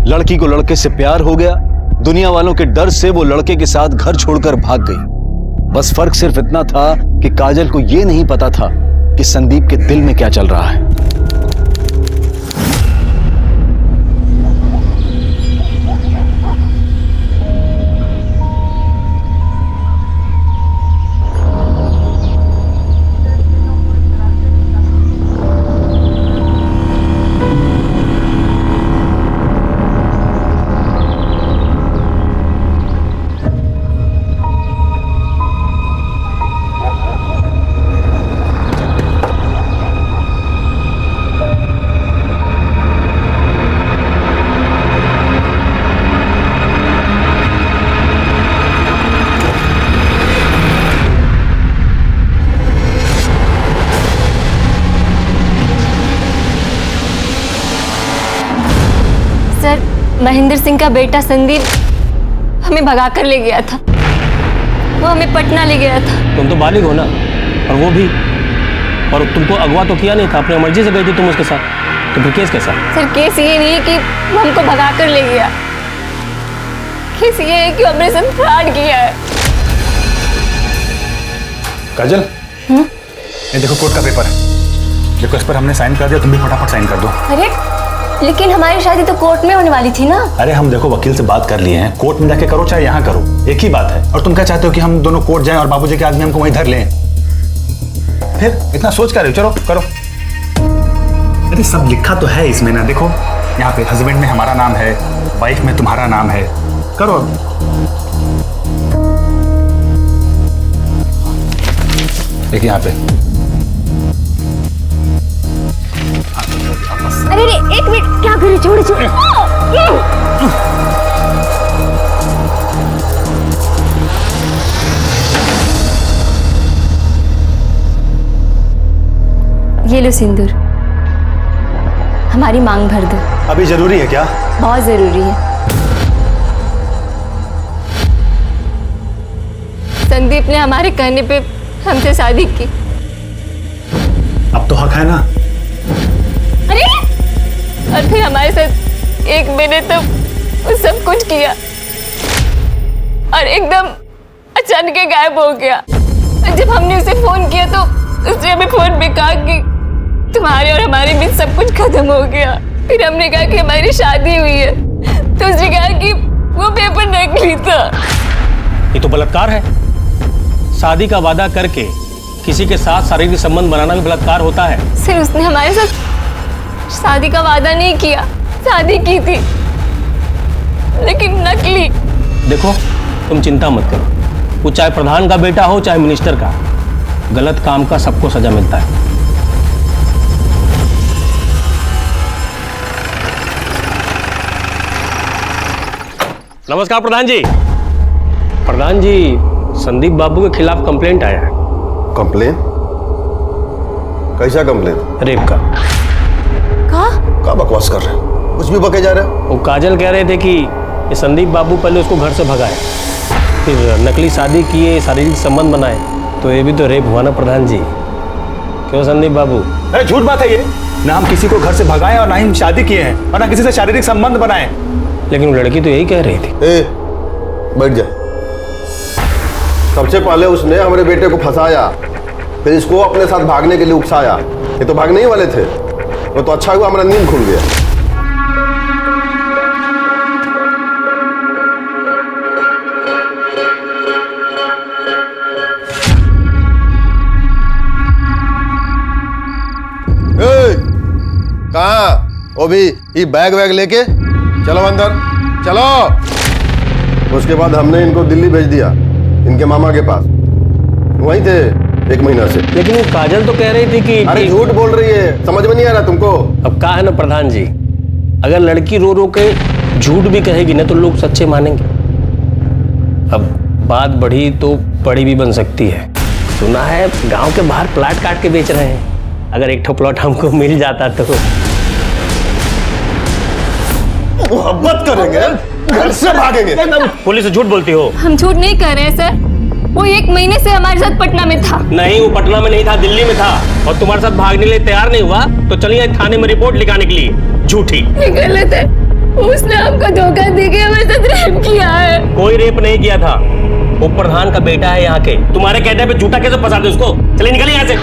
लड़की को लड़के से प्यार हो गया, दुनिया वालों के डर से वो लड़के के साथ घर छोड़कर भाग गई। बस फर्क सिर्फ इतना था कि काजल को यह नहीं पता था कि संदीप के दिल में क्या चल रहा है। महेंद्र सिंह का बेटा संदीप हमें भगा कर ले गया था। वो हमें पटना ले गया था। तुम तो बालिग हो ना, और वो भी, और तुमको अगवा तो किया नहीं था, अपनी मर्जी से गई थी तुम उसके साथ, तो फिर केस कैसा? सर केस ये नहीं है कि वो हमको भगा कर ले गया, केस ये है कि वो हमने साथ फ्रॉड किया है। काजल, ये देखो कोर्ट का पेपर है, देखो इस पर हमने साइन कर दिया, तुम भी फटाफट साइन कर दो। अरे लेकिन हमारी शादी तो कोर्ट में होने वाली थी ना। अरे हम देखो वकील से बात कर लिए हैं, कोर्ट में जाके करो चाहे यहाँ करो, एक ही बात है। और तुम क्या चाहते हो कि हम दोनों कोर्ट जाएं और बाबूजी के आदमी हमको वहीं धर लें? फिर इतना सोच कर रहे हो, चलो करो। अरे सब लिखा तो है इसमें ना, देखो यहाँ पे हस्बैंड में हमारा नाम है, वाइफ में तुम्हारा नाम है, करो। एक यहाँ पे। अरे एक मिनट, क्या करे, छोड़ छोड़। ये लो सिंदूर, हमारी मांग भर दो। अभी जरूरी है क्या? बहुत जरूरी है। संदीप ने हमारे कहने पे हमसे शादी की। अब तो हक है ना? अरे और फिर हमारे साथ एक महीने तक वो सब कुछ किया और एकदम अचानक गायब हो गया। और जब हमने उसे फोन किया तो उसने हमें फोन पे कहा कि तुम्हारे और हमारे बीच सब कुछ खत्म हो गया। फिर हमने कहा कि हमारी शादी हुई है, तो उसने कहा कि वो पेपर नकली था। ये तो बलात्कार है। शादी का वादा करके किसी के साथ शारीरिक संबंध बनाना भी बलात्कार होता है। सिर्फ उसने हमारे साथ शादी का वादा नहीं किया, शादी की थी लेकिन नकली। देखो तुम चिंता मत करो, वो चाहे प्रधान का बेटा हो चाहे मिनिस्टर का, गलत काम का सबको सजा मिलता है। नमस्कार प्रधान जी। प्रधान जी, संदीप बाबू के खिलाफ कंप्लेंट आया है। कंप्लेन? कैसा कंप्लेन? रेप का। क्या बकवास कर रहे हैं? कुछ भी बके जा रहे हैं। वो काजल कह रहे थे कि ये संदीप बाबू पहले उसको घर से भगाए, फिर नकली शादी किए, शारीरिक संबंध बनाए, तो ये भी तो रेप हुआ ना प्रधान जी। क्यों संदीप बाबू? अरे झूठ बात है ये, ना हम किसी को घर से भगाए और ना ही शादी किए हैं और ना किसी से शारीरिक संबंध बनाए। लेकिन लड़की तो यही कह रही थी। बैठ जा। सबसे पहले उसने हमारे बेटे को फंसाया, फिर इसको अपने साथ भागने के लिए उकसाया। ये तो भागने ही वाले थे, वो तो अच्छा हुआ हमारा नींद खुल गया। कहाँ? वो भी ये बैग वैग लेके चलो अंदर, चलो। उसके बाद हमने इनको दिल्ली भेज दिया, इनके मामा के पास, वहीं थे 1 महीना से। लेकिन वो काजल तो कह रही थी कि अरे झूठ बोल रही है, समझ में नहीं आ रहा तुमको? अब कहा है ना प्रधान जी, अगर लड़की रो रो के झूठ भी कहेगी ना तो लोग सच्चे मानेंगे। अब बात बढ़ी तो बड़ी भी बन सकती है। सुना है गांव के बाहर प्लाट काट के बेच रहे हैं, अगर एक ठो प्लॉट हमको मिल जाता तो मोहब्बत करेंगे, घर से भागेंगे। पुलिस से झूठ बोलती हो? हम झूठ नहीं कर रहे हैं सर, वो 1 महीने से हमारे साथ पटना में था। नहीं, वो पटना में नहीं था, दिल्ली में था, और तुम्हारे साथ भागने के लिए तैयार नहीं हुआ तो चलिए थाने में रिपोर्ट लिखाने के लिए। झूठी। ये गलत है, उसने हमको धोखा देके हमारे साथ रेप किया है। कोई रेप नहीं किया था, वो प्रधान का बेटा है यहाँ के। तुम्हारे कहने पे झूठा कैसे फंसाते उसको? चलिए निकलिए यहाँ से।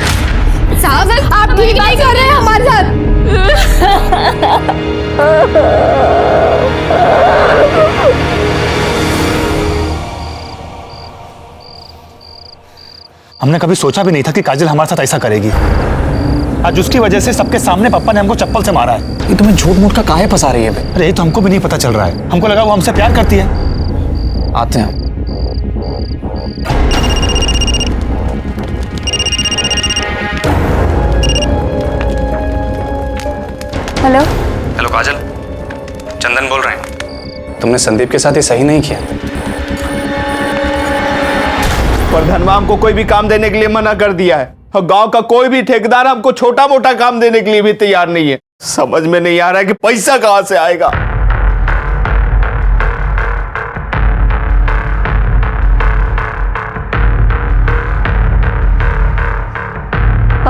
साहब आप ठीक नहीं कर रहे हैं हमारे साथ। हमने कभी सोचा भी नहीं था कि काजल हमारे साथ ऐसा करेगी। आज उसकी वजह से सबके सामने पापा ने हमको चप्पल से मारा है। ये तुम्हें झूठ मूठ का काहे फंसा रही है? अरे ये तो हमको भी नहीं पता चल रहा है, हमको लगा वो हमसे प्यार करती है। आते हैं। हेलो हेलो काजल, चंदन बोल रहे हैं। तुमने संदीप के साथ ये सही नहीं किया। प्रधानवा हमको कोई भी काम देने के लिए मना कर दिया है, और गांव का कोई भी ठेकेदार हमको छोटा मोटा काम देने के लिए भी तैयार नहीं है। समझ में नहीं आ रहा है कि पैसा कहां से आएगा।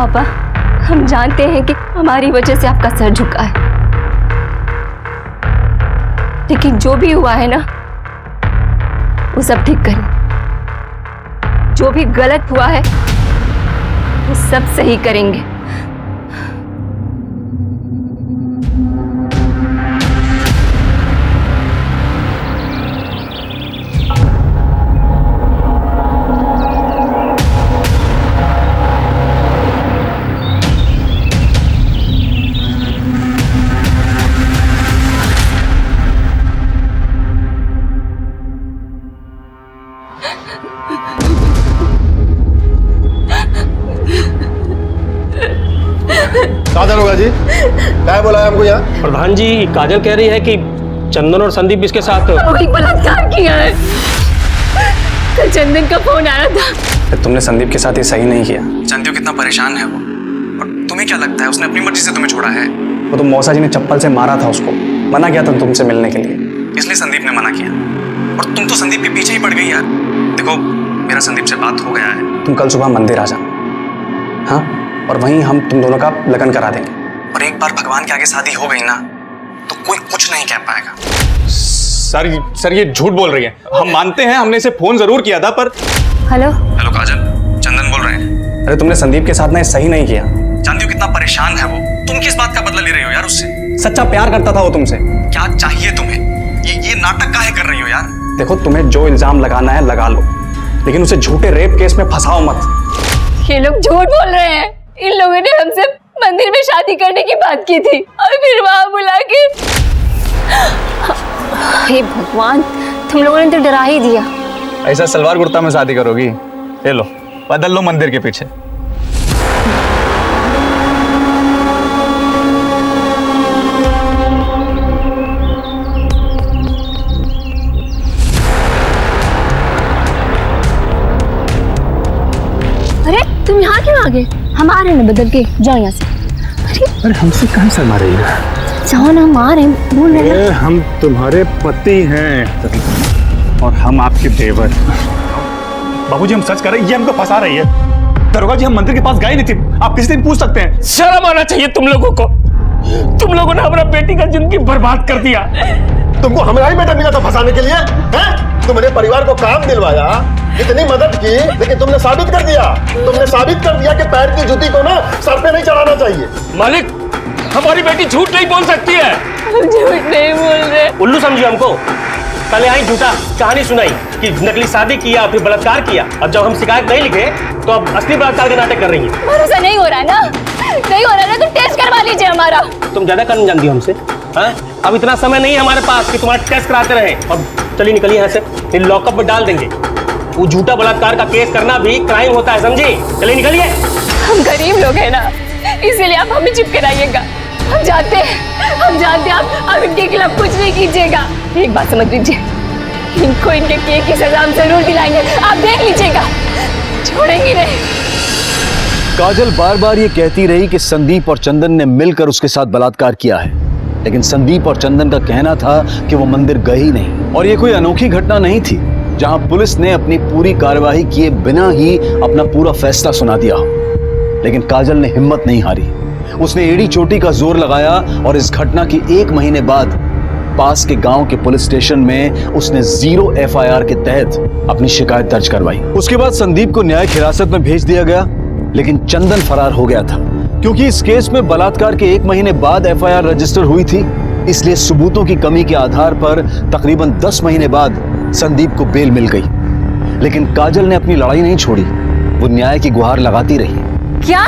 पापा, हम जानते हैं कि हमारी वजह से आपका सर झुका है, लेकिन जो भी हुआ है ना वो सब ठीक करें। जो भी गलत हुआ है वो सब सही करेंगे। काजल होगा जी, क्या बोला है हमको यहाँ? प्रधान जी, काजल कह रही है कि चंदन और संदीप इसके साथ वही बलात्कार किया है। कल चंदन का फोन आया था। तुमने संदीप के साथ ये सही नहीं किया। जानती हो कितना परेशान है वो, और तुम्हें क्या लगता है उसने अपनी मर्जी से तुम्हें छोड़ा है? वो तो मौसा जी ने चप्पल से मारा था उसको, मना किया था तुमसे मिलने के लिए, इसलिए संदीप ने मना किया। और तुम तो संदीप के पीछे ही पड़ गई यार। देखो, मेरा संदीप से बात हो गया है, तुम कल सुबह मंदिर आ जाना, हाँ? और वहीं हम तुम दोनों का लगन करा देंगे। और एक बार भगवान के आगे शादी हो गई ना तो कोई कुछ नहीं कह पाएगा। सर ये झूठ बोल रही है। हम मानते हैं, हमने इसे फोन जरूर किया था, पर हेलो काजल, चंदन बोल रहे हैं। अरे तुमने संदीप के साथ ना सही नहीं किया। जानती हो कितना परेशान है वो, तुम किस बात का बदला ले रही हो यार उससे? सच्चा प्यार करता था वो तुमसे। क्या चाहिए तुम्हें? ये नाटक काहे कर रही हो यार? देखो, तुम्हें जो इल्जाम लगाना है लगा लो, लेकिन उसे झूठे रेप केस में फंसाओ मत। ये लोग झूठ बोल रहे हैं। इन लोगों ने हमसे मंदिर में शादी करने की बात की थी और फिर वहां बुला के। हे भगवान, तुम लोगों ने तो डरा ही दिया। ऐसा सलवार कुर्ता में शादी करोगी? ले लो, बदल लो मंदिर के पीछे। अरे तुम यहाँ क्यों आ गए? हम आ रहे हैं ना बदल के, जाओ यहाँ से। अरे हमसे कहाँ शर्मा रही है? जाओ ना, हम आ रहे हैं, बोल रहे हैं। हम तुम्हारे पति हैं और हम आपके देवर। बाबूजी, हम सच कर रहे हैं, ये हमको फंसा रही है। दरोगा जी, हम मंदिर के पास गए नहीं थे, आप किसी दिन पूछ सकते हैं। शर्म आना चाहिए तुम लोगों को। तुम लोगों ने हमारा बेटी का जिंदगी बर्बाद कर दिया। तुमको हमारा ही बेटा मिला था फंसाने के लिए, हैं? तुमने परिवार को काम दिलवाया, इतनी मदद की, लेकिन तुमने साबित कर दिया कि पैर की जूती को ना सर पे नहीं चढ़ाना चाहिए। मालिक, हमारी बेटी झूठ नहीं बोल सकती है। हम झूठ नहीं बोल रहे। उल्लू समझिए हमको। कल यहाँ झूठा कहानी सुनाई कि नकली शादी किया, फिर बलात्कार किया। अब जब हम शिकायत नहीं लिखे तो अब असली बलात्कार के नाटक कर रही है। भरोसा नहीं हो रहा है ना? नहीं हो रहा है ना, तो टेस्ट करवा लीजिए हमारा। तुम ज्यादा करने जानती हो हमसे, हाँ? अब इतना समय नहीं है हमारे पास कि तुम्हारा टेस्ट कराते रहे। अब चलिए निकलिए यहाँ से, फिर लॉकअप में डाल देंगे। वो झूठा बलात्कार का केस करना भी क्राइम होता है, समझी? चलिए निकलिए। हम गरीब लोग हैं ना, इसीलिए आप हमें चुप कराइएगा। हम जानते हैं आप इनके खिलाफ कुछ नहीं कीजिएगा। एक बात समझ लीजिए, इनको इनके किए की सजा हम जरूर दिलाएंगे, आप देख लीजिएगा, छोड़ेंगे नहीं। काजल बार बार ये कहती रही कि संदीप और चंदन ने मिलकर उसके साथ बलात्कार किया है, लेकिन संदीप और चंदन का कहना था कि वो मंदिर गए ही नहीं। और ये कोई अनोखी घटना नहीं थी जहां पुलिस ने अपनी पूरी कार्यवाही किए बिना ही अपना पूरा फैसला सुना दिया। लेकिन काजल ने हिम्मत नहीं हारी, उसने एड़ी चोटी का जोर लगाया और इस घटना के 1 महीने बाद पास के गांव के पुलिस स्टेशन में उसने 0 FIR के तहत अपनी शिकायत दर्ज करवाई। उसके बाद संदीप को न्यायिक हिरासत में भेज दिया गया, लेकिन चंदन फरार हो गया था। क्योंकि इस केस में बलात्कार के 1 महीने बाद FIR रजिस्टर हुई थी, इसलिए सबूतों की कमी के आधार पर तकरीबन 10 महीने बाद संदीप को बेल मिल गई। लेकिन काजल ने अपनी लड़ाई नहीं छोड़ी, वो न्याय की गुहार लगाती रही। क्या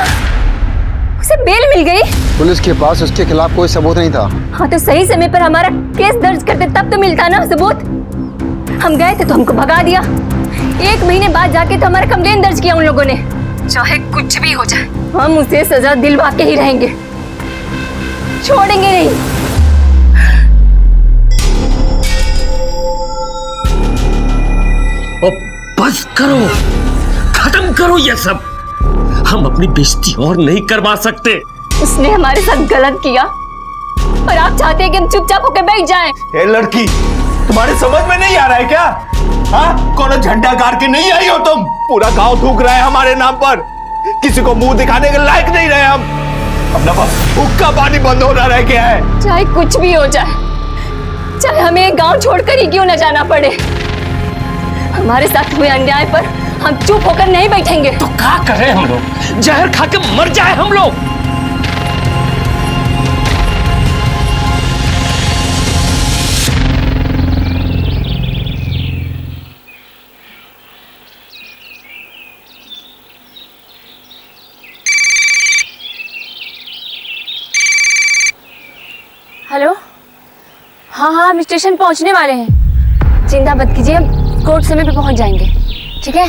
उसे बेल मिल गई? पुलिस के पास उसके खिलाफ कोई सबूत नहीं था। हाँ, तो सही समय पर हमारा केस दर्ज करते तब तो मिलता ना सबूत। हम गए थे तो हमको भगा दिया। 1 महीने बाद जाके तो हमारा कंप्लेन दर्ज किया उन लोगों ने। चाहे कुछ भी हो जाए, हम उसे सजा दिलवा के ही रहेंगे, छोड़ेंगे नहीं। बस करो, खत्म करो ये सब। हम अपनी बेइज्जती और नहीं करवा सकते। उसने हमारे साथ गलत किया और आप चाहते हैं कि हम चुपचाप होकर बैठ जाएं। ए लड़की, तुम्हारे समझ में नहीं आ रहा है क्या? हाँ, कौन झंडा गाड़ के नहीं आई हो तुम? पूरा गांव थूक रहा है हमारे नाम पर। किसी को मुंह दिखाने के लायक नहीं रहे हम। अपना बस हुक्का पानी बंद होना रह गया है। चाहे कुछ भी हो जाए, चाहे हमें एक गांव छोड़कर ही क्यों न जाना पड़े, हमारे साथ हुए अन्याय पर हम चुप होकर नहीं बैठेंगे। तो क्या करें हम लोग? जहर खा के मर जाए हम लोग। हेलो, हाँ हाँ, हम स्टेशन पहुंचने वाले हैं। चिंता मत कीजिए, हम कोर्ट समय पे पहुंच जाएंगे। ठीक है?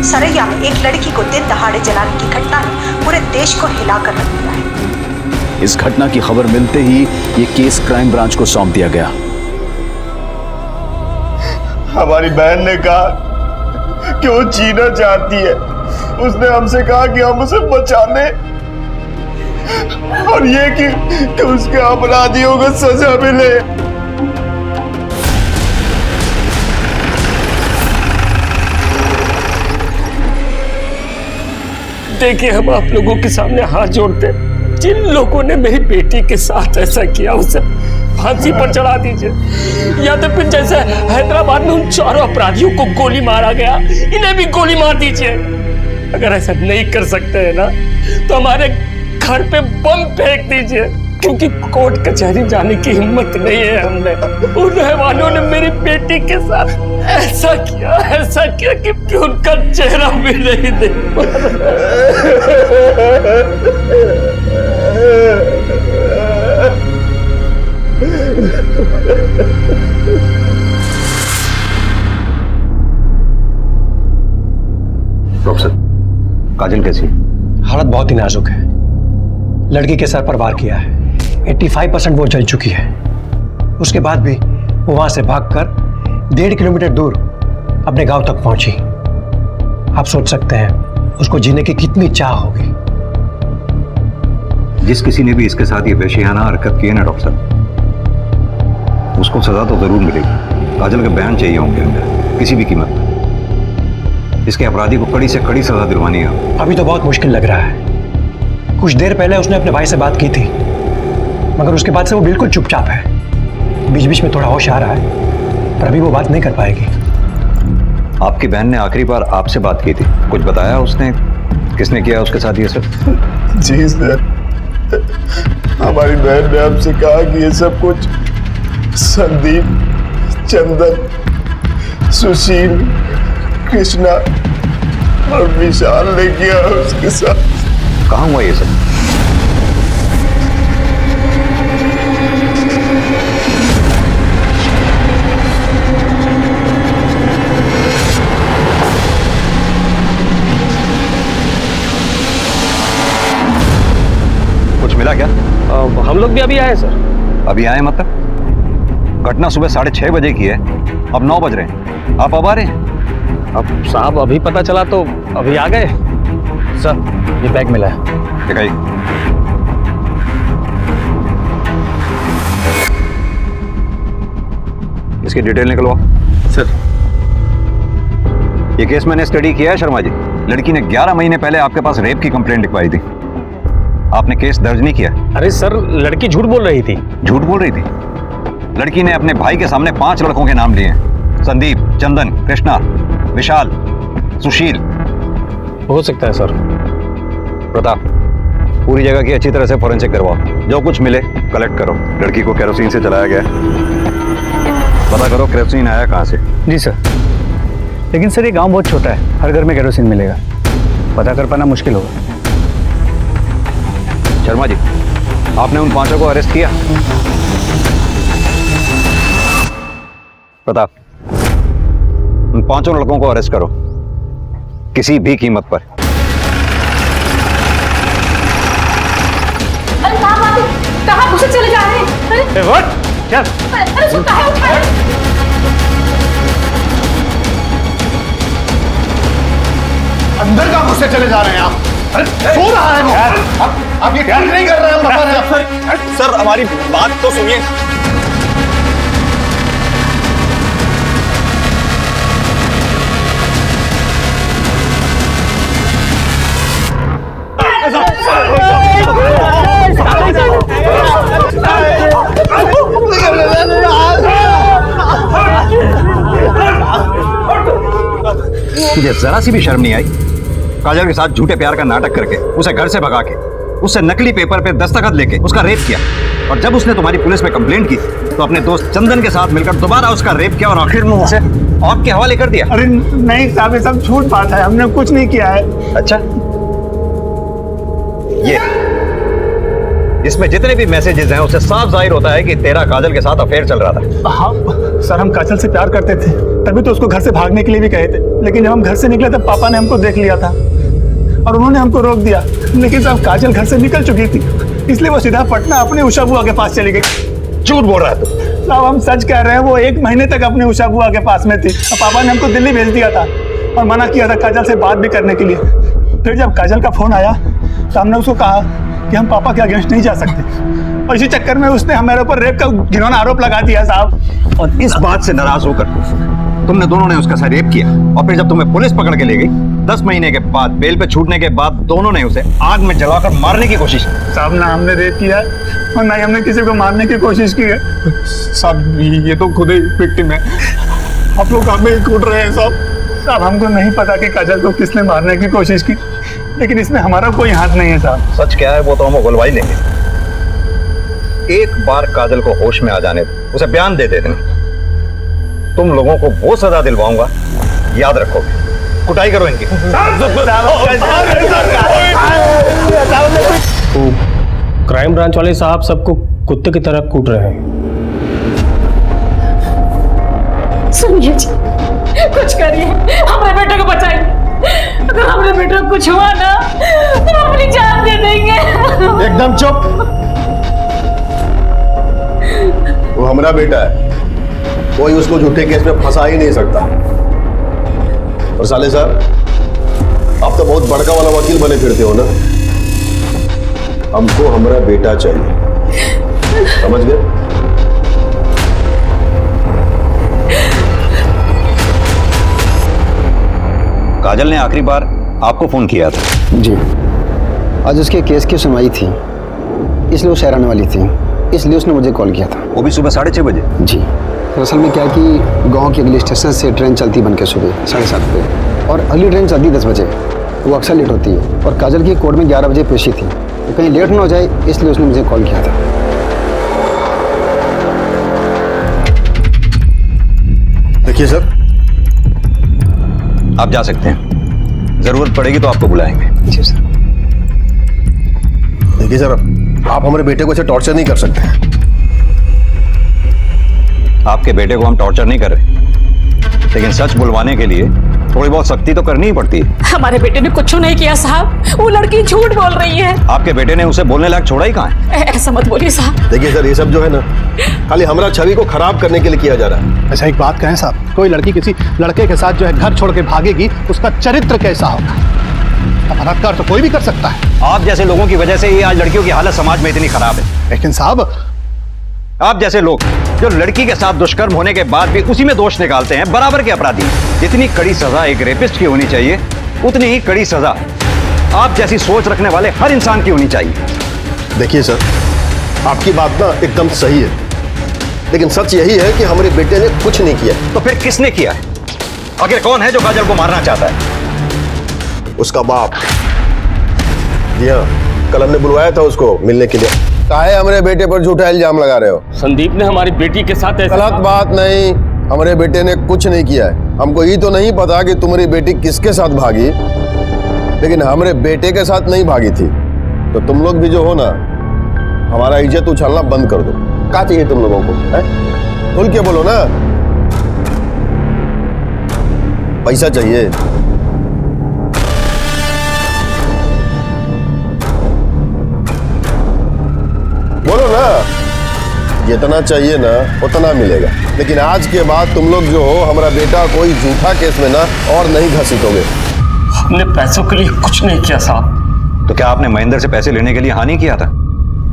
सरैया में एक लड़की को दिन दहाड़े जलाने की घटना ने पूरे देश को हिलाकर रख दिया है। इस घटना की खबर मिलते ही ये केस क्राइम ब्रांच को सौंप दिया गया। हमारी बहन ने कहा कि वो जीना चाहती है। उसने हमसे कहा कि हम उसे बचा लें, और ये कि उसके अपराधियों को सजा मिले। देखिए, हम आप लोगों के सामने हाथ जोड़ते, जिन लोगों ने मेरी बेटी के साथ ऐसा किया उसे फांसी पर चढ़ा दीजिए, या तो फिर जैसे हैदराबाद में उन चारों अपराधियों को गोली मारा गया, इन्हें भी गोली मार दीजिए। अगर ऐसा नहीं कर सकते हैं ना, तो हमारे घर पे बम फेंक दीजिए, क्योंकि कोर्ट कचहरी जाने की हिम्मत नहीं है हमने। उन रहवानों ने मेरी बेटी के साथ ऐसा किया कि उनका चेहरा भी नहीं देख पा। डॉक्टर, काजल कैसी? हालत बहुत ही नाजुक है। लड़की के सर पर वार किया है, 85% वो जल चुकी है। उसके बाद भी वो वहां से भागकर 1.5 किलोमीटर दूर अपने गांव तक पहुंची। आप सोच सकते हैं उसको जीने की कितनी चाह होगी। जिस किसी ने भी इसके साथ ये वैश्याना हरकत की है ना डॉक्टर साहब, उसको सजा तो जरूर मिलेगी। काजल के बयान चाहिए होंगे हमें किसी भी कीमत पर। इसके अपराधी को कड़ी से कड़ी सजा दिलवानी है। अभी तो बहुत मुश्किल लग रहा है। कुछ देर पहले उसने अपने भाई से बात की थी, मगर उसके बाद से वो बिल्कुल चुपचाप है। बीच बीच में थोड़ा होश आ रहा है, पर अभी वो बात नहीं कर पाएगी। आपकी बहन ने आखिरी बार आपसे बात की थी, कुछ बताया उसने? किसने किया उसके साथ ये सब? जी सर, हमारी बहन ने हमसे कहा कि ये सब कुछ संदीप, चंदन, सुशील, कृष्णा और विशाल ने किया उसके साथ। कहाँ हुआ ये सब? कुछ मिला क्या? हम लोग भी अभी आए सर। अभी आए मतलब? घटना सुबह 6:30 बजे की है, अब 9 बज रहे हैं। आप अब आ रहे हैं? अब साहब अभी पता चला तो अभी आ गए। सर ये बैग मिला है। दिखाइए। इसकी डिटेल निकलवाओ। सर ये केस मैंने स्टडी किया है शर्मा जी। लड़की ने 11 महीने पहले आपके पास रेप की कंप्लेंट लिखवाई थी, आपने केस दर्ज नहीं किया। अरे सर, लड़की झूठ बोल रही थी। झूठ बोल रही थी? लड़की ने अपने भाई के सामने 5 लड़कों के नाम लिए हैं, संदीप, चंदन, कृष्णा, विशाल, सुशील। हो सकता है सर। प्रताप, पूरी जगह की अच्छी तरह से फोरेंसिक करवाओ, जो कुछ मिले कलेक्ट करो। लड़की को केरोसिन से चलाया गया, पता करो केरोसिन आया कहाँ से। जी सर। लेकिन सर ये गांव बहुत छोटा है, हर घर में केरोसिन मिलेगा, पता कर पाना मुश्किल होगा। शर्मा जी, आपने उन 5 को अरेस्ट किया? प्रताप, उन 5 लड़कों को अरेस्ट करो, किसी भी कीमत पर। अरे साहब, आप कहाँ घुसे चले जा रहे हैं? अरे चल। अरे सुनता है ऊपर। अंदर का मुझसे चले जा रहे हैं आप? सो रहा है वो। आप ये ठीक नहीं कर रहे हैं, हम बता रहे हैं। सर हमारी बात तो सुनिए। तुझे जरा सी भी शर्म नहीं आई? काजल के साथ झूठे प्यार का नाटक करके उसे घर से भगा के उससे नकली पेपर पे दस्तखत लेके उसका रेप किया, और जब उसने तुम्हारी पुलिस में कंप्लेंट की तो अपने दोस्त चंदन के साथ मिलकर दोबारा उसका रेप किया और आखिर में उसे आपके हवाले कर दिया। अरे नहीं साहब, ये सब झूठ बात है, हमने कुछ नहीं किया है। अच्छा, ये इसमें जितने भी मैसेजेस हैं उससे साफ जाहिर होता है कि तेरा काजल के साथ अफेयर चल रहा था। हाँ सर, हम काजल से प्यार करते थे, तभी तो उसको घर से भागने के लिए भी कहे थे, लेकिन जब हम घर से निकले तब पापा ने हमको देख लिया था और उन्होंने हमको रोक दिया। लेकिन साहब काजल घर से निकल चुकी थी, इसलिए वो सीधा पटना अपनी उषा बुआ के पास चली गई। झूठ बोल रहा है तू? साहब हम सच कह रहे हैं, वो 1 महीने तक अपनी उषा बुआ के पास में थी और पापा ने हमको दिल्ली भेज दिया था और मना किया था काजल से बात भी करने के लिए। फिर जब काजल का फोन आया तो हमने उसको कहा कि हम पापा के अगेंस्ट नहीं जा सकते, और इसी चक्कर में उसने हमारे ऊपर रेप का घिनौना आरोप लगा दिया साहब। और इस बात से नाराज होकर तुमने दोनों ने उसका साथ रेप किया, और फिर जब तुम्हें पुलिस पकड़ के ले गई 10 महीने के बाद बेल पे छूटने के बाद दोनों ने उसे आग में जलाकर मारने की कोशिश की। साहब ना हमने रेप किया और ना ही हमने किसी को मारने की कोशिश की है साहब, ये तो खुद ही विक्टिम है। आप लोग हमें ही कूट रहे हैं साहब। हमको नहीं पता कि काजल को किसने मारने की कोशिश की, लेकिन इसमें हमारा कोई हाथ नहीं है साहब। सच क्या है वो तो हम उगलवा ही लेंगे। एक बार काजल को होश में आ जाने दो, उसे बयान दे देना, तुम लोगों को वो सजा दिलवाऊंगा, याद रखोगे। कुटाई करो इनकी। क्राइम ब्रांच वाले साहब सबको कुत्ते की तरह कूट रहे हैं। सुनिए जी, कुछ करिए, हमारे बेटे को बचाइए। अगर हमारे बेटे को कुछ हुआ ना तो हम अपनी जान दे देंगे। एकदम चुप। वो हमारा बेटा है, कोई उसको झूठे केस में फंसा ही नहीं सकता। और साले साहब, आप तो बहुत बड़का वाला वकील बने फिरते हो ना। हमको हमारा बेटा चाहिए, समझ गए? काजल ने आखिरी बार आपको फोन किया था? जी, आज उसके केस की सुनवाई थी, इसलिए वो शहर आने वाली थी, इसलिए उसने मुझे कॉल किया था। वो भी सुबह 6:30 बजे? जी, दरअसल में क्या कि गांव के अगले स्टेशन से ट्रेन चलती बन के सुबह 7:30 पे, और अगली ट्रेन चलती 10 बजे। वो अक्सर लेट होती है, और काजल की कोर्ट में 11 बजे पेशी थी, तो कहीं लेट ना हो जाए इसलिए उसने मुझे कॉल किया था। देखिए सर, आप जा सकते हैं, जरूरत पड़ेगी तो आपको बुलाएंगे। जी सर। देखिए सर, आप हमारे बेटे को ऐसे टॉर्चर नहीं कर सकते। आपके बेटे को हम टॉर्चर नहीं कर रहे, लेकिन सच बुलवाने के लिए थोड़ी बहुत सख्ती तो करनी ही पड़ती है। हमारे बेटे ने कुछ नहीं किया साहब, वो लड़की झूठ बोल रही है। आपके बेटे ने उसे बोलने लायक छोड़ा ही कहाँ है? ऐसा मत बोलिए साहब। देखिए सर, ये सब जो है ना, खाली हमारा छवि को खराब करने के लिए किया जा रहा है। अच्छा एक बात कहें साहब, कोई लड़की किसी लड़के के साथ जो है घर छोड़ के भागेगी, उसका चरित्र कैसा होगा? बलात्कार तो कोई भी कर सकता है। आप जैसे लोगों की वजह से ही आज लड़कियों की हालत समाज में इतनी खराब है। लेकिन साहब, आप जैसे लोग जो लड़की के साथ दुष्कर्म होने के बाद भी उसी में दोष निकालते हैं, बराबर के अपराधी। जितनी कड़ी सजा एक रेपिस्ट की होनी चाहिए, उतनी ही कड़ी सजा आप जैसी सोच रखने वाले हर इंसान की होनी चाहिए। देखिए सर, आपकी बात ना एकदम सही है, लेकिन सच यही है कि हमारे बेटे ने कुछ नहीं किया। तो फिर किसने किया है? आखिर कौन है जो काजल को मारना चाहता है? उसका बाप। जी हाँ, कल हमने बुलवाया था उसको मिलने के लिए। काहे हमारे बेटे पर झूठा इल्जाम लगा रहे हो? संदीप ने हमारी बेटी के साथ ऐसा गलत बात नहीं, हमारे बेटे ने कुछ नहीं किया है। हमको ये तो नहीं पता कि तुम्हारी बेटी किसके साथ भागी, लेकिन हमारे बेटे के साथ नहीं भागी थी। तो तुम लोग भी जो हो ना, हमारा इज्जत उछालना बंद कर दो। क्या चाहिए तुम लोगों को? खुल के बोलो ना। पैसा चाहिए? बोलो ना। जितना चाहिए ना उतना मिलेगा, लेकिन आज के बाद तुम लोग जो हो हमारा बेटा कोई झूठा केस में ना और नहीं घसीटोगे। हमने पैसों के लिए कुछ नहीं किया साहब। तो क्या आपने महेंद्र से पैसे लेने के लिए हाँ नहीं किया था?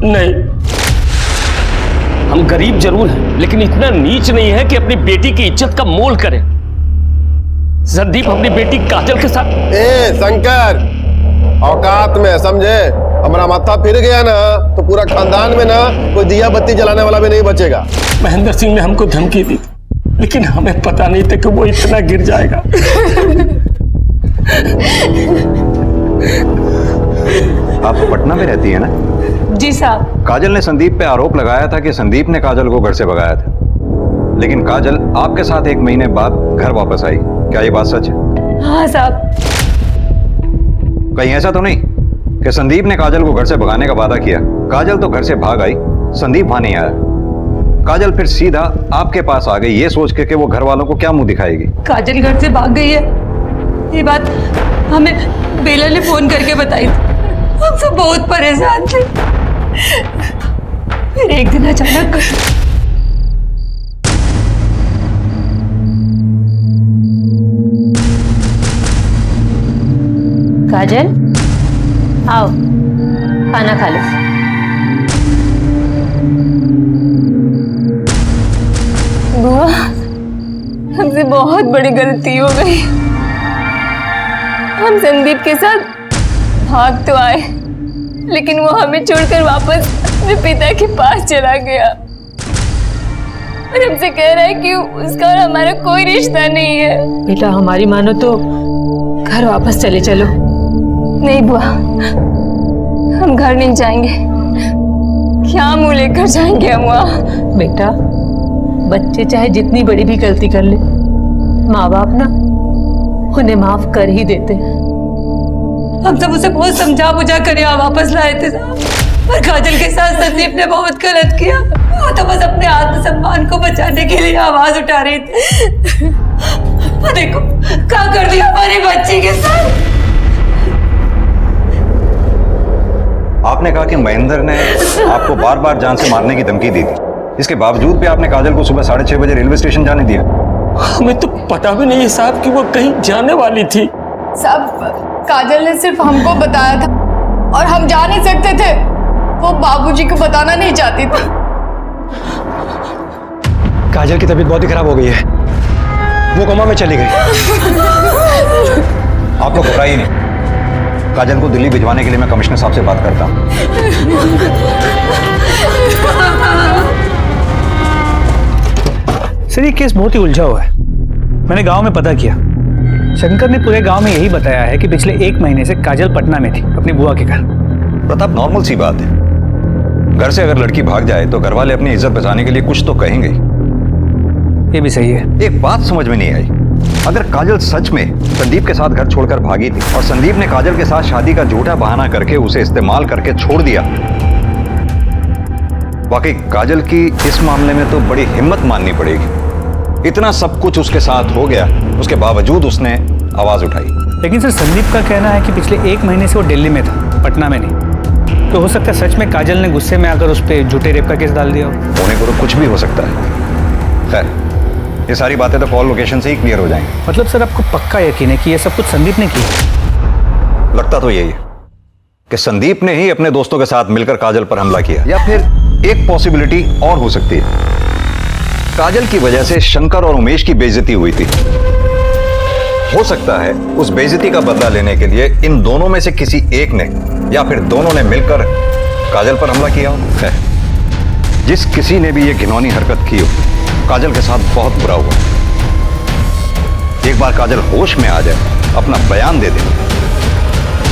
नहीं, हम गरीब जरूर हैं लेकिन इतना नीच नहीं है कि अपनी बेटी की इज्जत का मोल करें। संदीप अपनी बेटी काजल के साथ। ए शंकर, औकात में समझे, हमारा माथा फिर गया ना तो पूरा खानदान में ना कोई दिया बत्ती जलाने वाला भी नहीं बचेगा। महेंद्र सिंह ने हमको धमकी दी लेकिन हमें पता नहीं था कि वो इतना गिर जाएगा। आप पटना में रहती है ना? जी साहब। काजल ने संदीप पे आरोप लगाया था कि संदीप ने काजल को घर से भगाया था, लेकिन काजल आपके साथ 1 महीने बाद घर वापस आई। क्या ये बात सच है? हाँ साहब। कहीं ऐसा तो नहीं कि संदीप ने काजल को घर से भगाने का वादा किया, काजल तो घर से भाग आई, संदीप वहां नहीं आया, काजल फिर सीधा आपके पास आ गई ये सोच के कि वो घर वालों को क्या मुंह दिखाएगी? काजल घर से भाग गई है, ये बात हमें बेला ने फोन करके बताई थी। हम सब बहुत परेशान थे। फिर एक दिन अचानक काजल आओ खाना खा लो। बुआ, हमसे बहुत बड़ी गलती हो गई। हम संदीप के साथ भाग तो आए लेकिन वो हमें छोड़कर वापस अपने पिता के पास चला गया और हमसे कह रहा है कि उसका और हमारा कोई रिश्ता नहीं है। बेटा हमारी मानो तो घर वापस चले चलो। नहीं बुआ, हम घर नहीं जाएंगे। क्या मुंह लेकर जाएंगे हम वहाँ? बेटा बच्चे चाहे जितनी बड़ी भी गलती कर ले, माँ बाप ना उन्हें माफ कर ही देते। हम सब उसे बहुत समझा बुझा कर यहाँ वापस लाए थे पर काजल के साथ संदीप ने बहुत गलत किया। वो तो बस अपने आत्मसम्मान को बचाने के लिए आवाज उठा रही थी। देखो क्या कर दिया हमारी बच्ची के साथ। आपने कहा कि महेंद्र ने आपको बार बार जान से मारने की धमकी दी थी, इसके बावजूद भी आपने काजल को सुबह 6:30 बजे रेलवे स्टेशन जाने दिया। हमें तो पता भी नहीं है साहब कि वो कहीं जाने वाली थी। साहब काजल ने सिर्फ हमको बताया था और हम जा नहीं सकते थे। वो बाबूजी को बताना नहीं चाहती थी। काजल की तबीयत बहुत ही खराब हो गई है, वो कोमा में चली गई। आप लोग घबराइए नहीं, काजल को दिल्ली भिजवाने के लिए मैं कमिश्नर साहब से बात करता हूँ। सर ये केस बहुत ही उलझा हुआ है। मैंने गांव में पता किया, शंकर ने पूरे गांव में यही बताया है कि पिछले 1 महीने से काजल पटना में थी अपनी बुआ के घर। प्रताप, नॉर्मल सी बात है, घर से अगर लड़की भाग जाए तो घर वाले अपनी इज्जत बचाने के लिए कुछ तो कहेंगे। ये भी सही है। एक बात समझ में नहीं आई, अगर काजल सच में संदीप के साथ घर छोड़कर भागी थी और संदीप ने काजल के साथ शादी का झूठा बहाना करके उसे इस्तेमाल करके छोड़ दिया, वाकई काजल की इस मामले में तो बड़ी हिम्मत माननी पड़ेगी। इतना सब कुछ उसके साथ हो गया, उसके बावजूद उसने आवाज उठाई। लेकिन सर संदीप का कहना है कि पिछले 1 महीने से वो दिल्ली में था, पटना में नहीं। तो हो सकता है सच में काजल ने गुस्से में आकर उस पर झूठे रेप का केस डाल दिया हो। होने को तो कुछ भी हो सकता है। खैर, ये सारी बातें तो कॉल लोकेशन से ही क्लियर हो जाएंगी। मतलब सर आपको पक्का यकीन है कि ये सब कुछ संदीप ने किया? लगता तो यही है कि संदीप ने ही अपने दोस्तों के साथ मिलकर काजल पर हमला किया, या फिर एक पॉसिबिलिटी और हो सकती है, काजल की वजह से शंकर और उमेश की बेइज्जती हुई थी। हो सकता है उस बेइज्जती का बदला लेने के लिए इन दोनों में से किसी एक ने या फिर दोनों ने मिलकर काजल पर हमला किया हो। जिस किसी ने भी ये घिनौनी हरकत की हो, काजल के साथ बहुत बुरा हुआ। एक बार काजल होश में आ जाए, अपना बयान दे दे,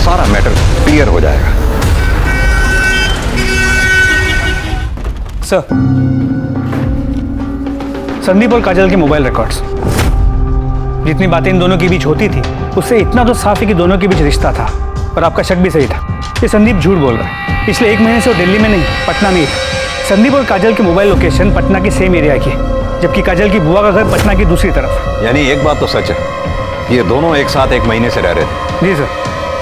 सारा मैटर क्लियर हो जाएगा। सर, संदीप और काजल के मोबाइल रिकॉर्ड्स, जितनी बातें इन दोनों के बीच होती थी उससे इतना तो साफ है कि दोनों के बीच रिश्ता था। और आपका शक भी सही था, ये संदीप झूठ बोल रहा है। पिछले 1 महीने से वो दिल्ली में नहीं, पटना में ही था। संदीप और काजल की मोबाइल लोकेशन पटना के सेम एरिया की है, जबकि काजल की बुआ का घर पटना की दूसरी तरफ। यानी एक बात तो सच है, ये दोनों एक साथ 1 महीने से रह रहे थे। जी सर,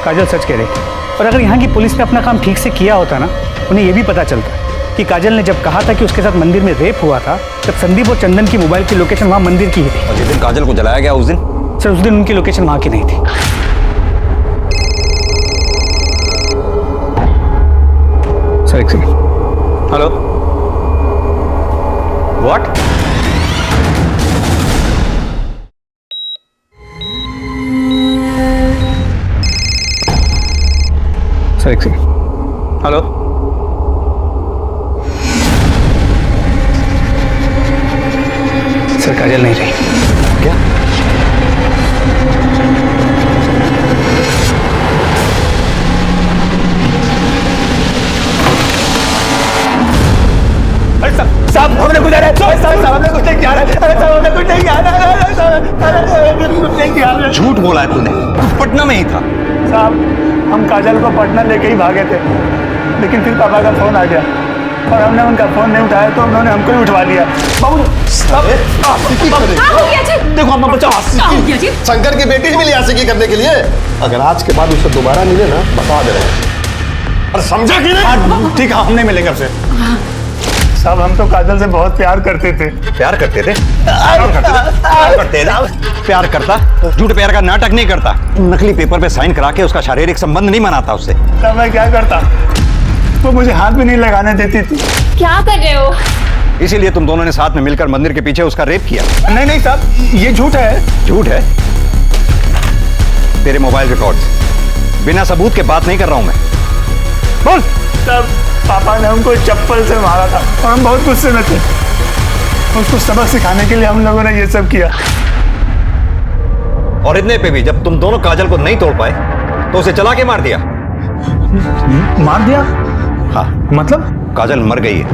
काजल सच कह रही थी। और अगर यहाँ की पुलिस ने अपना काम ठीक से किया होता ना, उन्हें ये भी पता चलता कि काजल ने जब कहा था कि उसके साथ मंदिर में रेप हुआ था, तब संदीप और चंदन की मोबाइल की लोकेशन वहाँ मंदिर की ही थी। और जिस दिन काजल को जलाया गया उस दिन? सर उस दिन उनकी लोकेशन वहाँ की नहीं थी। सर एक सेकंड। Hello, what? सर एक सेकंड। हेलो, सर काजल नहीं रही। क्या? साहब हमने कुछ हमने कुछ नहीं किया हमने कुछ नहीं किया। झूठ बोला है तूने, तू पटना में ही था। साहब हम काजल को पटना लेके ही भागे थे, लेकिन फिर पापा का फोन आ गया और हमने उनका फोन नहीं उठाया तो उन्होंने हमको ही उठवा लिया। देखो अम्मा बचाओ, शंकर की बेटी ही मिली आशिकी करने के लिए। अगर आज के बाद उसे दोबारा मिले ना, बता दे रहे। अरे समझा कि नहीं? ठीक है, हम नहीं मिलेंगे आपसे। साहब हम तो काजल से बहुत प्यार करते थे। प्यार करते थे? प्यार करता? झूठ प्यार का नाटक नहीं करता, नकली पेपर पे साइन करा के उसका शारीरिक संबंध नहीं मनाता उससे। तब मैं क्या करता? वो मुझे हाथ भी नहीं लगाने देती थी। क्या कर रहे हो? इसीलिए तुम दोनों ने साथ में मिलकर मंदिर के पीछे उसका रेप किया? नहीं नहीं साहब, ये झूठ है। झूठ है? तेरे मोबाइल रिकॉर्ड्स, बिना सबूत के बात नहीं कर रहा हूं मैं। बोल। तब पापा ने हमको चप्पल से मारा था और हम बहुत गुस्से में थे। उसको सबक सिखाने के लिए हम लोगों ने ये सब किया। और इतने पे भी जब तुम दोनों काजल को नहीं तोड़ पाए तो उसे चला के मार दिया। मार दिया? हाँ। मतलब? काजल मर गई है।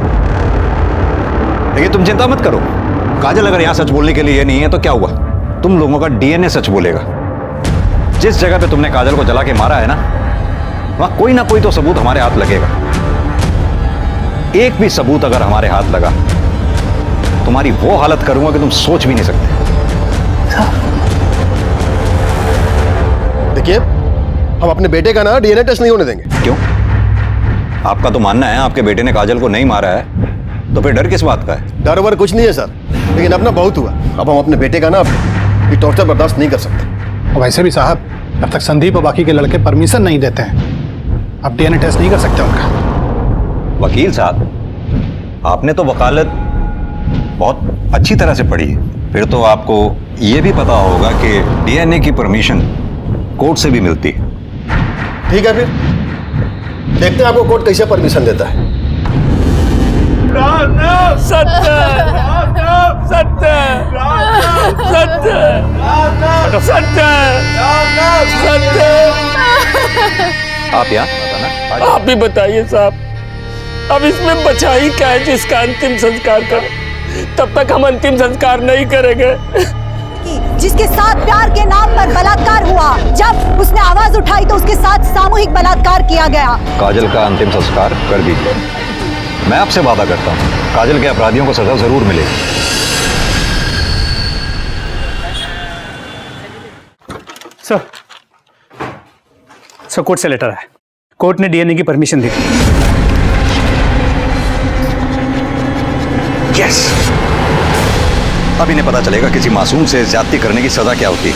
लेकिन तुम चिंता मत करो, काजल अगर यहां सच बोलने के लिए नहीं है तो क्या हुआ, तुम लोगों का डीएनए सच बोलेगा। जिस जगह पे तुमने काजल को जला के मारा है ना, वहां कोई ना कोई तो सबूत हमारे हाथ लगेगा। एक भी सबूत अगर हमारे हाथ लगा, तुम्हारी वो हालत करूंगा कि तुम सोच भी नहीं सकते। देखिए, हम अपने बेटे का ना डीएनए टेस्ट नहीं होने देंगे। क्यों? आपका तो मानना है आपके बेटे ने काजल को नहीं मारा है, तो फिर डर किस बात का है? डर वर कुछ नहीं है सर, लेकिन अब ना बहुत हुआ। अब हम अपने बेटे का ना ये टॉर्चर बर्दाश्त नहीं कर सकते। वैसे भी साहब, जब तक संदीप और बाकी के लड़के परमिशन नहीं देते हैं, अब डीएनए टेस्ट नहीं कर सकते उनका। वकील साहब, आपने तो वकालत बहुत अच्छी तरह से पढ़ी है, फिर तो आपको ये भी पता होगा कि डीएनए की परमिशन कोर्ट से भी मिलती है। ठीक है, फिर देखते हैं आपको कोर्ट कैसे परमिशन देता है। सत्य सत्य सत्य सत्य सत्य। आप यहाँ आप ही बताइए साहब, अब इसमें बचा ही क्या है जिसका अंतिम संस्कार करें? तब तक हम अंतिम संस्कार नहीं करेंगे। जिसके साथ प्यार के नाम पर बलात्कार हुआ, जब उसने आवाज उठाई तो उसके साथ सामूहिक बलात्कार किया गया। काजल का अंतिम संस्कार कर दीजिए। मैं आपसे वादा करता हूँ, काजल के अपराधियों को सजा जरूर मिलेगी। सर कोर्ट से लेटर है, कोर्ट ने डीएनए की परमिशन दी। यस, अब इन्हें पता चलेगा किसी मासूम से ज्यादती करने की सजा क्या होती है।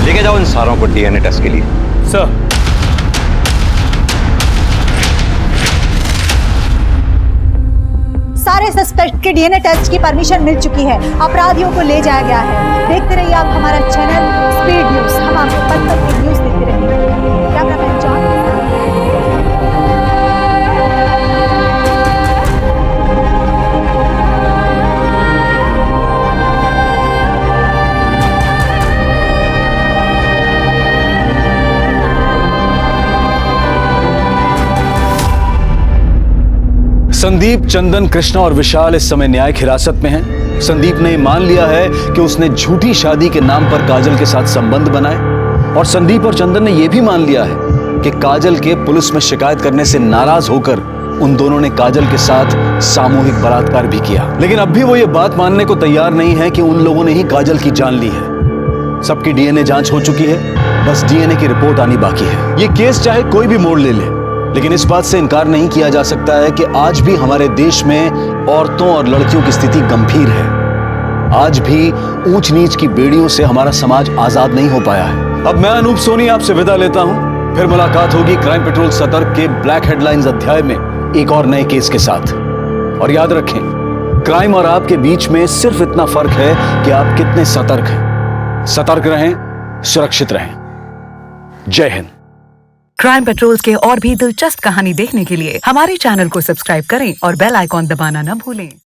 लेके जाओ इन सारों को डीएनए टेस्ट के लिए। सर सारे सस्पेक्ट के डीएनए टेस्ट की परमिशन मिल चुकी है, अपराधियों को ले जाया गया है। देखते रहिए आप हमारा चैनल स्पीड न्यूज, हम आपको पल-पल की न्यूज देते रहेंगे। Cameraman John. संदीप, चंदन, कृष्णा और विशाल इस समय न्यायिक हिरासत में हैं। संदीप ने मान लिया है कि उसने झूठी शादी के नाम पर काजल के साथ संबंध बनाए, और संदीप और चंदन ने यह भी मान लिया है कि काजल के पुलिस में शिकायत करने से नाराज होकर उन दोनों ने काजल के साथ सामूहिक बलात्कार भी किया। लेकिन अब भी वो ये बात मानने को तैयार नहीं है कि उन लोगों ने ही काजल की जान ली है। सबकी डीएनए जांच हो चुकी है, बस डीएनए की रिपोर्ट आनी बाकी है। ये केस चाहे कोई भी मोड़ ले ले, लेकिन इस बात से इनकार नहीं किया जा सकता है कि आज भी हमारे देश में औरतों और लड़कियों की स्थिति गंभीर है। आज भी ऊंच नीच की बेड़ियों से हमारा समाज आजाद नहीं हो पाया है। अब मैं अनूप सोनी आपसे विदा लेता हूं। फिर मुलाकात होगी क्राइम पेट्रोल सतर्क के ब्लैक हेडलाइंस अध्याय में एक और नए केस के साथ। और याद रखें, क्राइम और आपके बीच में सिर्फ इतना फर्क है कि आप कितने सतर्क हैं। सतर्क रहें, सुरक्षित रहें। जय हिंद। क्राइम पेट्रोल के और भी दिलचस्प कहानी देखने के लिए हमारे चैनल को सब्सक्राइब करें और बेल आइकॉन दबाना न भूलें।